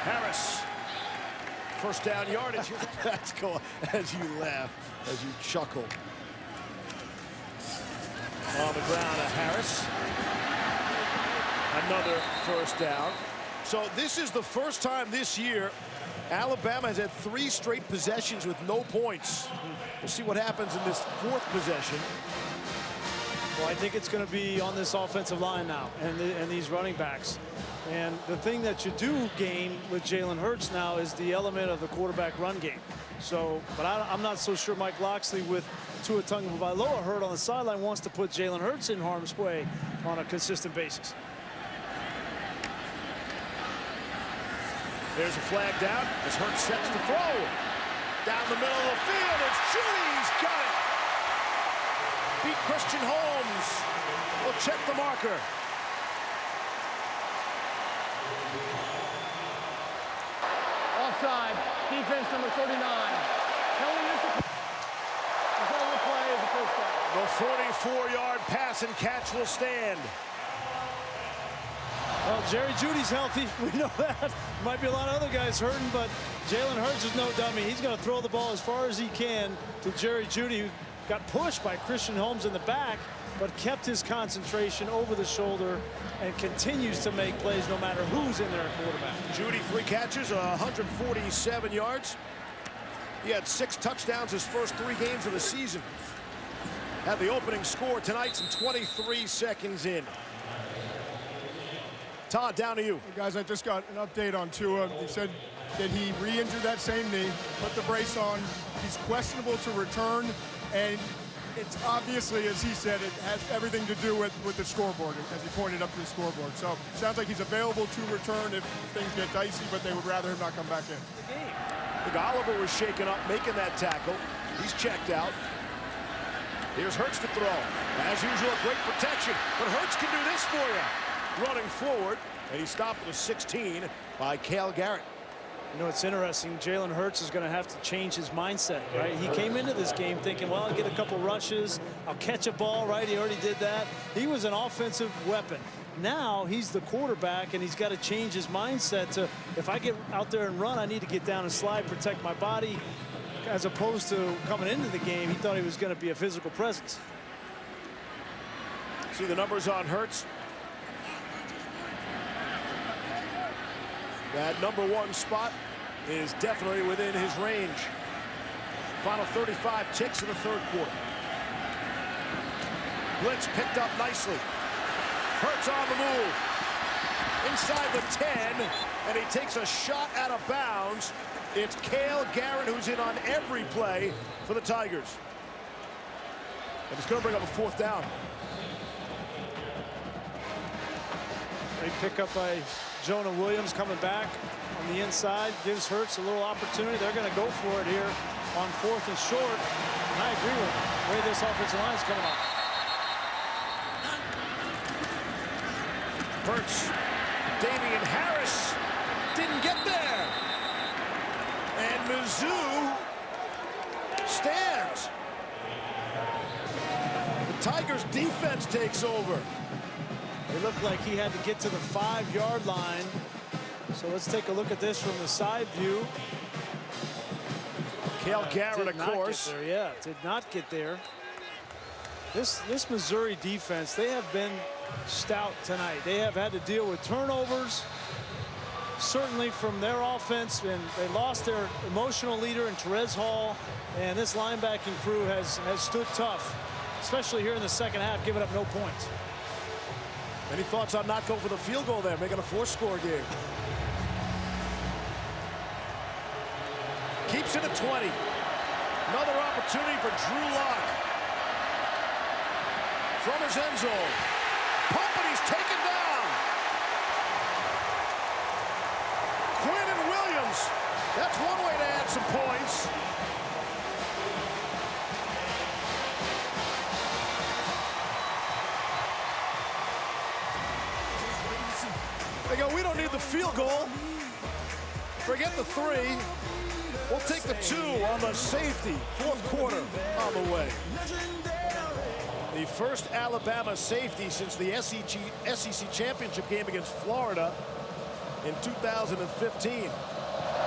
S1: Harris. First down yardage. That's cool. As you laugh, as you chuckle. On the ground at Harris. Another first down. So this is the first time this year Alabama has had 3 straight possessions with no points. We'll see what happens in this 4th possession.
S2: Well, I think it's going to be on this offensive line now and these running backs. And the thing that you do gain with Jalen Hurts now is the element of the quarterback run game. So, but I'm not so sure Mike Loxley with Tua Taigavaloa hurt on the sideline wants to put Jalen Hurts in harm's way on a consistent basis.
S1: There's a flag down as Hurts sets the throw. Down the middle of the field, it's Judy. He's got it. Beat Christian Holmes. Will check the marker.
S4: Offside. Defense number 39. Penalty is the result of the play is a first down.
S1: The 44-yard pass and catch will stand.
S2: Well, Jerry Jeudy's healthy. We know that. Might be a lot of other guys hurting, but Jalen Hurts is no dummy. He's going to throw the ball as far as he can to Jerry Jeudy, who got pushed by Christian Holmes in the back, but kept his concentration over the shoulder and continues to make plays no matter who's in there at quarterback.
S1: Jeudy 3 catches, 147 yards. He had 6 touchdowns his first 3 games of the season. Had the opening score tonight, some 23 seconds in. Todd, down to you.
S3: Hey guys, I just got an update on Tua. He said that he re-injured that same knee, put the brace on. He's questionable to return, and it's obviously, as he said, it has everything to do with the scoreboard, as he pointed up to the scoreboard. So it sounds like he's available to return if things get dicey, but they would rather him not come back in.
S1: I think Oliver was shaken up making that tackle. He's checked out. Here's Hurts to throw. As usual, great protection, but Hurts can do this for you. Running forward, and he stopped at a 16 by Cale Garrett.
S2: You know, it's interesting. Jalen Hurts is going to have to change his mindset, right? He came into this game thinking, well, I'll get a couple rushes, I'll catch a ball, right? He already did that. He was an offensive weapon. Now he's the quarterback, and he's got to change his mindset to, if I get out there and run, I need to get down and slide, protect my body, as opposed to coming into the game, he thought he was going to be a physical presence.
S1: See the numbers on Hurts. That number 1 spot is definitely within his range. Final 35 ticks in the 3rd quarter. Blitz picked up nicely. Hurts on the move. Inside the 10, and he takes a shot out of bounds. It's Cale Garrett who's in on every play for the Tigers. And it's going to bring up a 4th down.
S2: Big pickup by Jonah Williams coming back on the inside, gives Hurts a little opportunity. They're going to go for it here on 4th and short. And I agree with the way this offensive line is coming up.
S1: Hurts, Damian Harris didn't get there. And Mizzou stands. The Tigers defense takes over.
S2: It looked like he had to get to the 5-yard line. So let's take a look at this from the side view.
S1: Cale Garrett, of course.
S2: Yeah, did not get there. This Missouri defense, they have been stout tonight. They have had to deal with turnovers, certainly from their offense, and they lost their emotional leader in Terez Hall, and this linebacking crew has stood tough, especially here in the second half, giving up no points.
S1: Any thoughts on not going for the field goal there, making a 4-score game? Keeps it at 20. Another opportunity for Drew Lock. From his end zone. Pump, and he's taken down. Quinn and Williams. That's one way to add some points. They go, we don't need the field goal. Forget the 3. We'll take the 2 on the safety. Fourth quarter on the way. The first Alabama safety since the SEC championship game against Florida in 2015.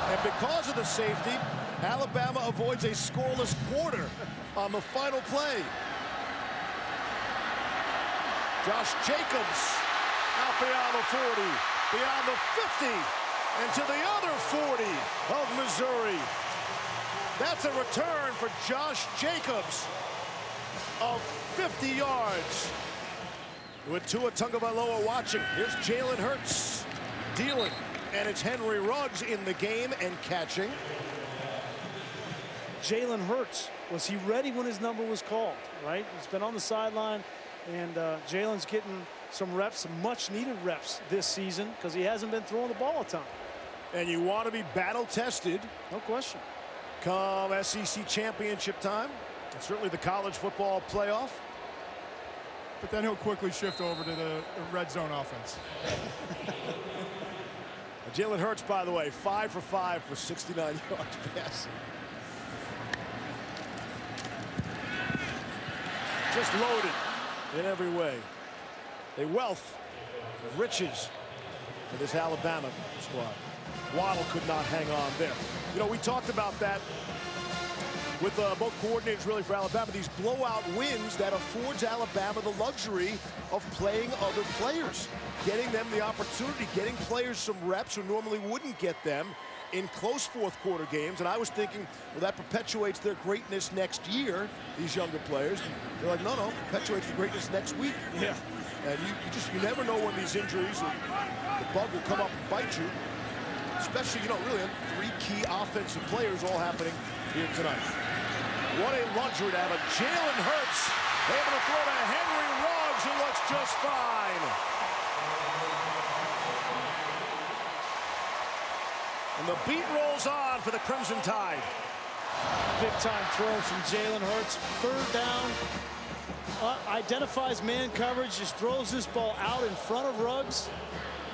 S1: And because of the safety, Alabama avoids a scoreless quarter on the final play. Josh Jacobs out beyond the 40, beyond the 50, and to the other 40 of Missouri. That's a return for Josh Jacobs of 50 yards. With Tua Taigavaloa watching, here's Jalen Hurts dealing, and it's Henry Ruggs in the game and catching.
S2: Jalen Hurts, was he ready when his number was called, right? He's been on the sideline, and Jalen's getting some reps, some much-needed reps this season because he hasn't been throwing the ball a ton.
S1: And you want to be battle-tested.
S2: No question.
S1: Come SEC championship time, and certainly the college football playoff.
S3: But then he'll quickly shift over to the red zone offense.
S1: Jalen Hurts, by the way, 5 for 5 for 69 yards passing. Just loaded in every way. A wealth of riches for this Alabama squad. Waddle could not hang on there. You know, we talked about that with both coordinators really for Alabama. These blowout wins that affords Alabama the luxury of playing other players, getting them the opportunity, getting players some reps who normally wouldn't get them in close fourth quarter games. And I was thinking, well, that perpetuates their greatness next year, these younger players. They're like, no, perpetuates the greatness next week.
S2: Yeah.
S1: And you never know when these injuries, the bug will come up and bite you. Especially, you know, really 3 key offensive players all happening here tonight. What a luxury to have a Jalen Hurts able to throw to Henry Ruggs, who looks just fine. And the beat rolls on for the Crimson Tide.
S2: Big-time throw from Jalen Hurts. 3rd down. Identifies man coverage, just throws this ball out in front of Ruggs.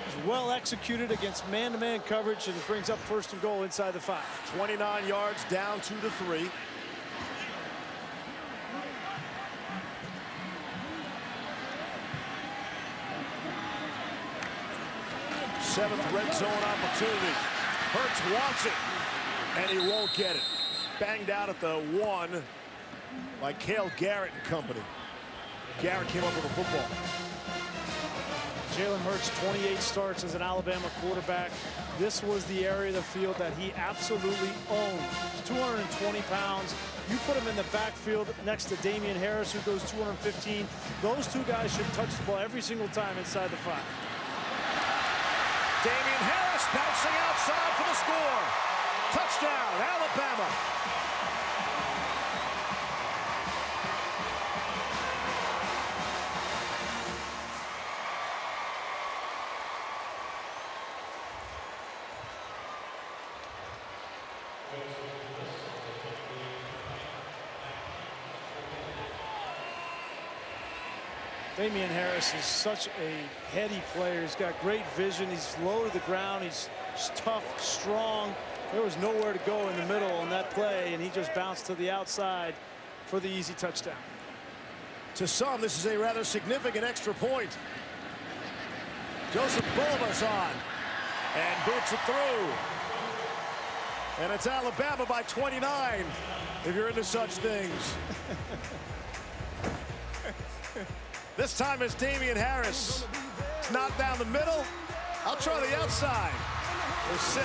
S2: He's well executed against man-to-man coverage, and it brings up 1st and goal inside the 5.
S1: 29 yards down 2 to 3. Seventh red zone opportunity. Hurts wants it, and he won't get it. Banged out at the 1 by Cale Garrett and company. Garrett came up with a football.
S2: Jalen Hurts, 28 starts as an Alabama quarterback. This was the area of the field that he absolutely owned. He's 220 pounds. You put him in the backfield next to Damian Harris, who goes 215. Those 2 guys should touch the ball every single time inside the 5.
S1: Damian Harris bouncing outside for the score. Touchdown, Alabama.
S2: Damian Harris is such a heady player. He's got great vision. He's low to the ground. He's tough, strong. There was nowhere to go in the middle on that play, and he just bounced to the outside for the easy touchdown.
S1: To some, this is a rather significant extra point. Joseph Bulbas on and boots it through. And it's Alabama by 29, if you're into such things. This time it's Damian Harris. It's not down the middle. I'll try the outside. There's 6.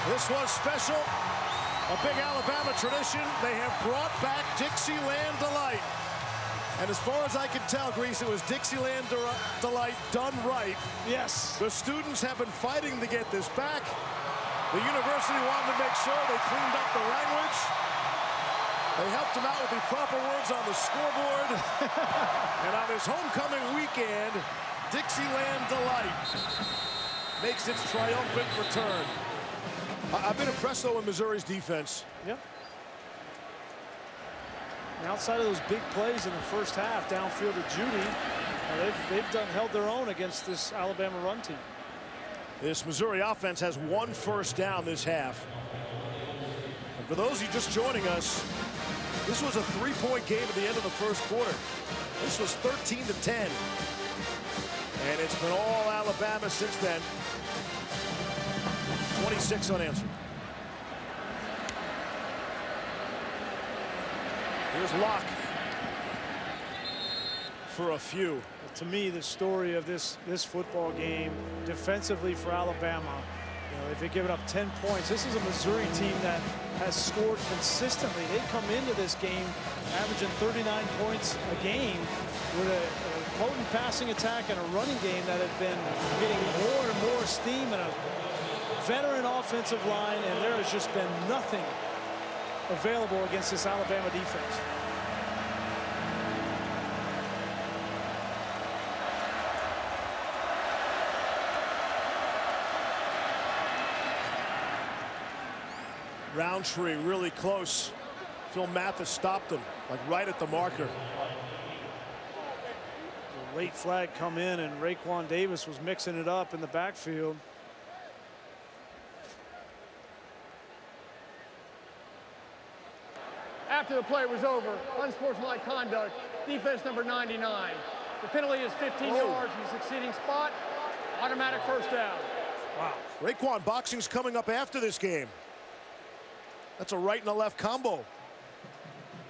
S1: This was special. A big Alabama tradition. They have brought back Dixieland Delight. And as far as I can tell, Grease, it was Dixieland Delight done right.
S2: Yes.
S1: The students have been fighting to get this back. The university wanted to make sure they cleaned up the language. They helped him out with the proper words on the scoreboard. And on his homecoming weekend, Dixieland Delight makes its triumphant return. I've been impressed, though, with Missouri's defense.
S2: Yep. And outside of those big plays in the first half, downfield to Judy, they've held their own against this Alabama run team.
S1: This Missouri offense has 1 first down this half. And for those of you just joining us, this was a 3-point game at the end of the first quarter. This was 13-10. And it's been all Alabama since then. 26 unanswered. Here's Locke for a few.
S2: To me, the story of this football game defensively for Alabama, you know, if they're giving up 10 points, this is a Missouri team that has scored consistently. They come into this game averaging 39 points a game with a potent passing attack and a running game that had been getting more and more steam and a veteran offensive line, and there has just been nothing available against this Alabama defense.
S1: Roundtree really close. Phil Mathis stopped him, like right at the marker.
S2: The late flag come in, and Raekwon Davis was mixing it up in the backfield.
S4: After the play was over, unsportsmanlike conduct, defense number 99. The penalty is 15 yards from the succeeding spot. Automatic first down.
S1: Wow. Raekwon boxing's coming up after this game. That's a right and a left combo.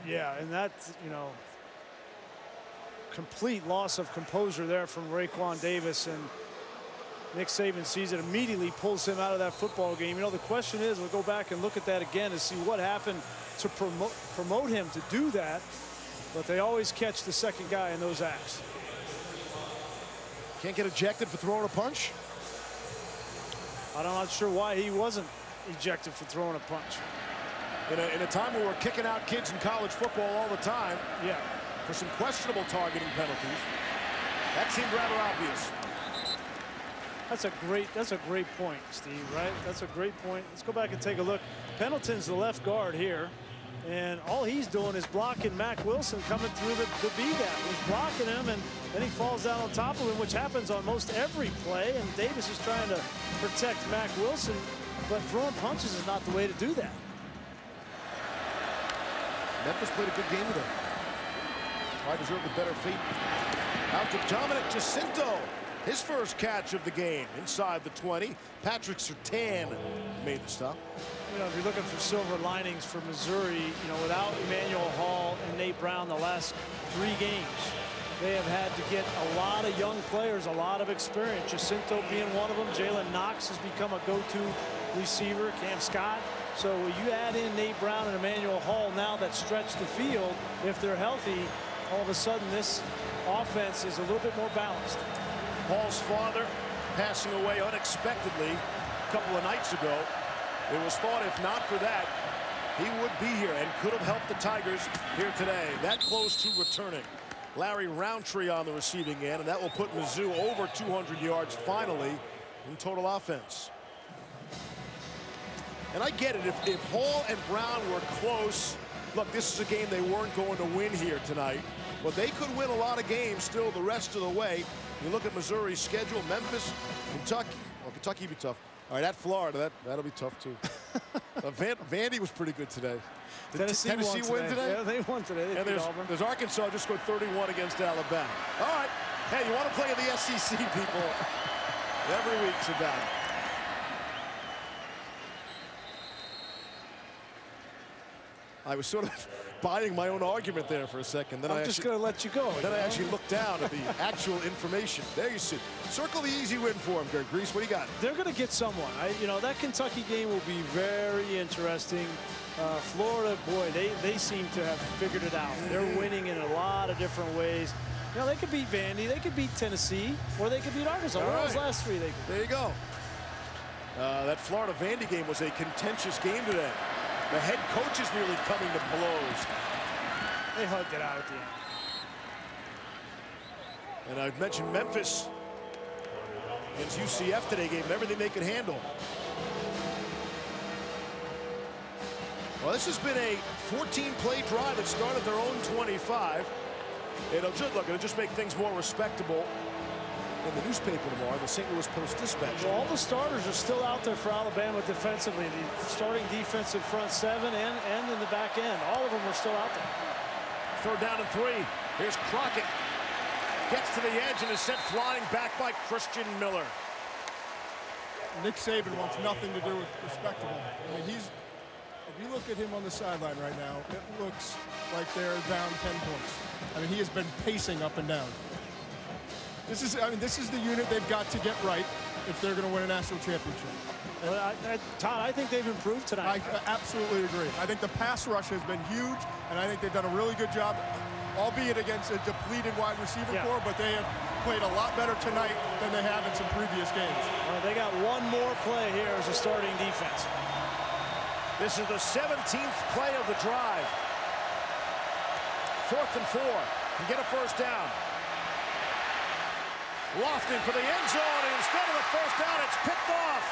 S2: Yeah, and that's, you know, complete loss of composure there from Raekwon Davis, and Nick Saban sees it, immediately pulls him out of that football game. You know, the question is, we'll go back and look at that again to see what happened to promote him to do that, but they always catch the second guy in those acts.
S1: Can't get ejected for throwing a punch?
S2: I'm not sure why he wasn't ejected for throwing a punch.
S1: In a time where we're kicking out kids in college football all the time,
S2: yeah,
S1: for some questionable targeting penalties, that seemed rather obvious.
S2: That's a great point, Steve, right? That's a great point. Let's go back and take a look. Pendleton's the left guard here, and all he's doing is blocking Mack Wilson coming through the B gap. He's blocking him, and then he falls down on top of him, which happens on most every play, and Davis is trying to protect Mack Wilson, but throwing punches is not the way to do that.
S1: Memphis played a good game today. I deserve a better feat. Out to Dominic Jacinto. His first catch of the game inside the 20. Patrick Surtain made the stop.
S2: You know, if you're looking for silver linings for Missouri, you know, without Emmanuel Hall and Nate Brown the last 3 games, they have had to get a lot of young players, a lot of experience. Jacinto being one of them. Jalen Knox has become a go-to receiver. Cam Scott. So you add in Nate Brown and Emmanuel Hall now that stretch the field, if they're healthy, all of a sudden this offense is a little bit more balanced.
S1: Hall's father passing away unexpectedly a couple of nights ago. It was thought if not for that, he would be here and could have helped the Tigers here today. That close to returning. Larry Roundtree on the receiving end, and that will put Mizzou over 200 yards finally in total offense. And I get it, if Hall and Brown were close, look, this is a game they weren't going to win here tonight, but they could win a lot of games still the rest of the way. You look at Missouri's schedule, Memphis, Kentucky. Well, Kentucky be tough. All right, at Florida, that'll be tough too. Vandy was pretty good today. Did Tennessee win today?
S2: Yeah, they won today.
S1: And there's Arkansas just scored 31 against Alabama. All right, hey, you want to play in the SEC, people? Every week's about it. I was sort of buying my own argument there for a second. Then
S2: I'm just going to let you go.
S1: Then I actually looked down at the actual information. There you see. Circle the easy win for him, Greg Grease. What do you got?
S2: They're going to get someone. You know, that Kentucky game will be very interesting. Florida, boy, they seem to have figured it out. They're winning in a lot of different ways. You know, they could beat Vandy, they could beat Tennessee, or they could beat Arkansas. One of those last 3 they could.
S1: There you go. That Florida-Vandy game was a contentious game today. The head coach is nearly coming to blows.
S2: They hugged it out at the end.
S1: And I've mentioned Memphis against UCF today gave them everything they could handle. Well, this has been a 14-play drive that started their own 25. It'll just make things more respectable. in the newspaper tomorrow, the St. Louis Post-Dispatch.
S2: Well, all the starters are still out there for Alabama defensively. The starting defensive front seven and in the back end. All of them are still out there.
S1: Third down and 3. Here's Crockett. Gets to the edge and is sent flying back by Christian Miller.
S3: Nick Saban wants nothing to do with respectable. I mean, if you look at him on the sideline right now, it looks like they're down 10 points. I mean, he has been pacing up and down. This is the unit they've got to get right if they're going to win a national championship.
S2: Well, Todd, I think they've improved tonight.
S3: I absolutely agree. I think the pass rush has been huge, and I think they've done a really good job, albeit against a depleted wide receiver core, but they have played a lot better tonight than they have in some previous games.
S2: Well, they got one more play here as a starting defense.
S1: This is the 17th play of the drive. 4th and 4. Can get a first down. Lofton for the end zone. Instead of the first down, it's picked off.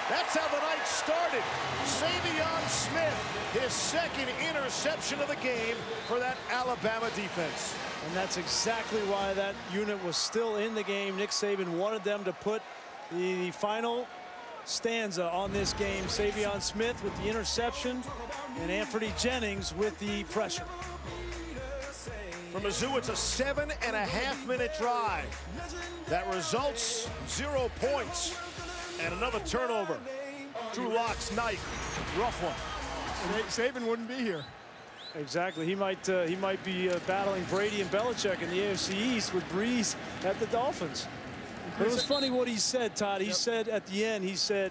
S1: That's how the night started. Savion Smith, his second interception of the game for that Alabama defense.
S2: And that's exactly why that unit was still in the game. Nick Saban wanted them to put the final stanza on this game. Savion Smith with the interception and Anthony Jennings with the pressure.
S1: For Mizzou, it's a 7.5-minute drive. That results 0 points and another turnover. Drew Lock's night, rough one.
S3: Saban wouldn't be here.
S2: Exactly. He might be battling Brady and Belichick in the AFC East with Breeze at the Dolphins. But it was funny what he said, Todd. He said at the end, he said,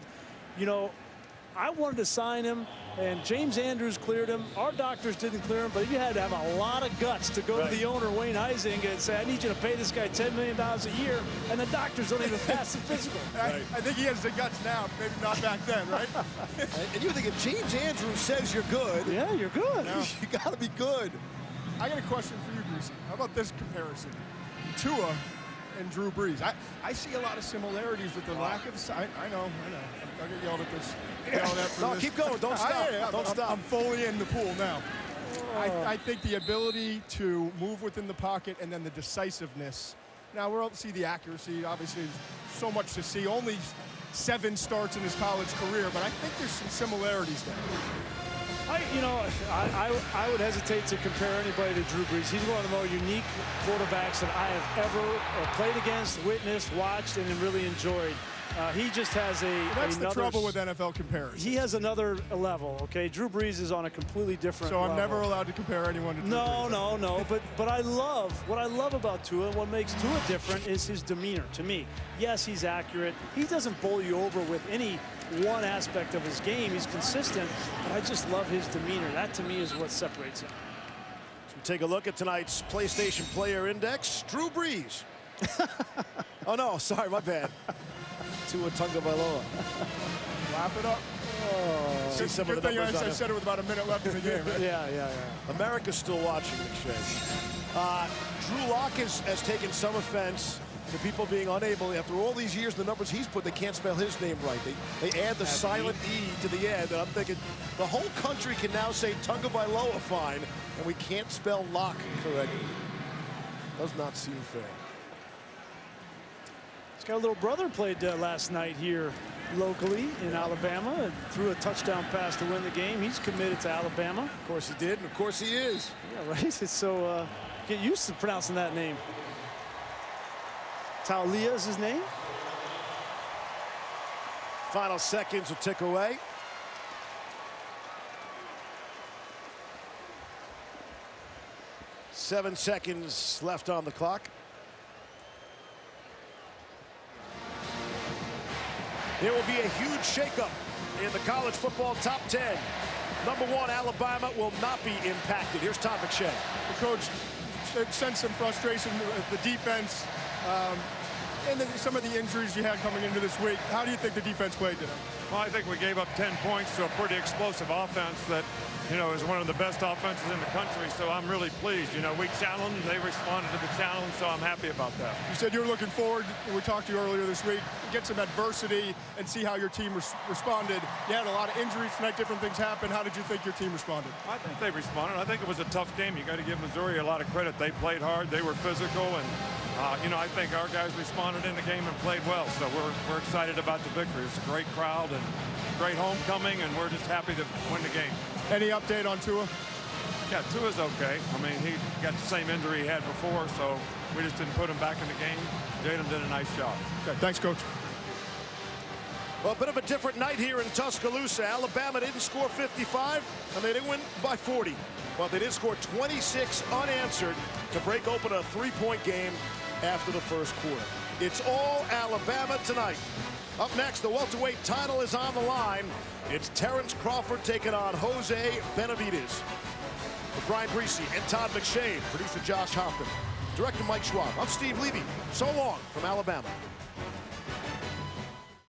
S2: you know, I wanted to sign him, and James Andrews cleared him. Our doctors didn't clear him, but you had to have a lot of guts to go to the owner, Wayne Huizinga, and say, I need you to pay this guy $10 million a year, and the doctors don't even pass the physical.
S3: I think he has the guts now, maybe not back then, right?
S1: And you think if James Andrews says you're good.
S2: Yeah, you're good.
S1: You got to be good.
S3: I got a question for you, Greasy. How about this comparison? Tua and Drew Brees. I see a lot of similarities with the lack of size. I know. I'll get yelled at this.
S1: No, keep going. Don't stop. Don't stop.
S3: I'm fully in the pool now. I think the ability to move within the pocket and then the decisiveness. Now, we'll see the accuracy. Obviously, there's so much to see. Only 7 starts in his college career, but I think there's some similarities there.
S2: I would hesitate to compare anybody to Drew Brees. He's one of the more unique quarterbacks that I have ever played against, witnessed, watched, and really enjoyed. He just has
S3: That's the trouble with NFL comparisons.
S2: He has another level, okay? Drew Brees is on a completely different
S3: level.
S2: I'm
S3: never allowed to compare anyone to Drew Brees.
S2: No. But what I love about Tua, what makes Tua different is his demeanor, to me. Yes, he's accurate. He doesn't bowl you over with any one aspect of his game. He's consistent, but I just love his demeanor. That, to me, is what separates him.
S1: So take a look at tonight's PlayStation Player Index. Drew Brees. Oh, no, sorry, my bad. Tua Taigavaloa.
S3: Laugh it up.
S1: See some of the
S3: thing
S1: numbers
S3: I said it with about a minute left in the game. Right?
S2: Yeah.
S1: America's still watching, McShay. Drew Lock has taken some offense to people being unable, after all these years, the numbers he's put, they can't spell his name right. They add the silent E to the end, and I'm thinking the whole country can now say Tagovailoa fine, and we can't spell Lock correctly. Does not seem fair.
S2: He's got a little brother played last night here locally in Alabama and threw a touchdown pass to win the game. He's committed to Alabama.
S1: Of course he did, and of course he is.
S2: Yeah, right? So get used to pronouncing that name. Taulia is his name.
S1: Final seconds will tick away. Seven seconds left on the clock. There will be a huge shakeup in the college football top 10. Number 1, Alabama will not be impacted. Here's Tom McShay.
S3: The coach sensed some frustration with the defense. And then some of the injuries you had coming into this week. How do you think the defense played today?
S6: Well, I think we gave up 10 points to a pretty explosive offense that, you know, is one of the best offenses in the country. So I'm really pleased. You know, we challenged, they responded to the challenge, so I'm happy about that.
S3: You said you were looking forward, we talked to you earlier this week, get some adversity and see how your team responded. You had a lot of injuries tonight, different things happened. How did you think your team responded?
S6: I think they responded. I think it was a tough game. You got to give Missouri a lot of credit. They played hard. They were physical. And, you know, I think our guys responded in the game and played well. So we're excited about the victory. It's a great crowd and great homecoming, and we're just happy to win the game.
S3: Any update on Tua?
S6: Yeah, Tua's okay. I mean, he got the same injury he had before, so we just didn't put him back in the game. Jalen did a nice job.
S3: Okay, thanks, Coach.
S1: Well, a bit of a different night here in Tuscaloosa. Alabama didn't score 55, and they didn't win by 40. But they did score 26 unanswered to break open a three-point game after the first quarter. It's all Alabama tonight. Up next, the welterweight title is on the line. It's Terrence Crawford taking on Jose Benavidez. With Brian Breesy and Todd McShane, producer Josh Hoffman, director Mike Schwab. I'm Steve Levy. So long from Alabama.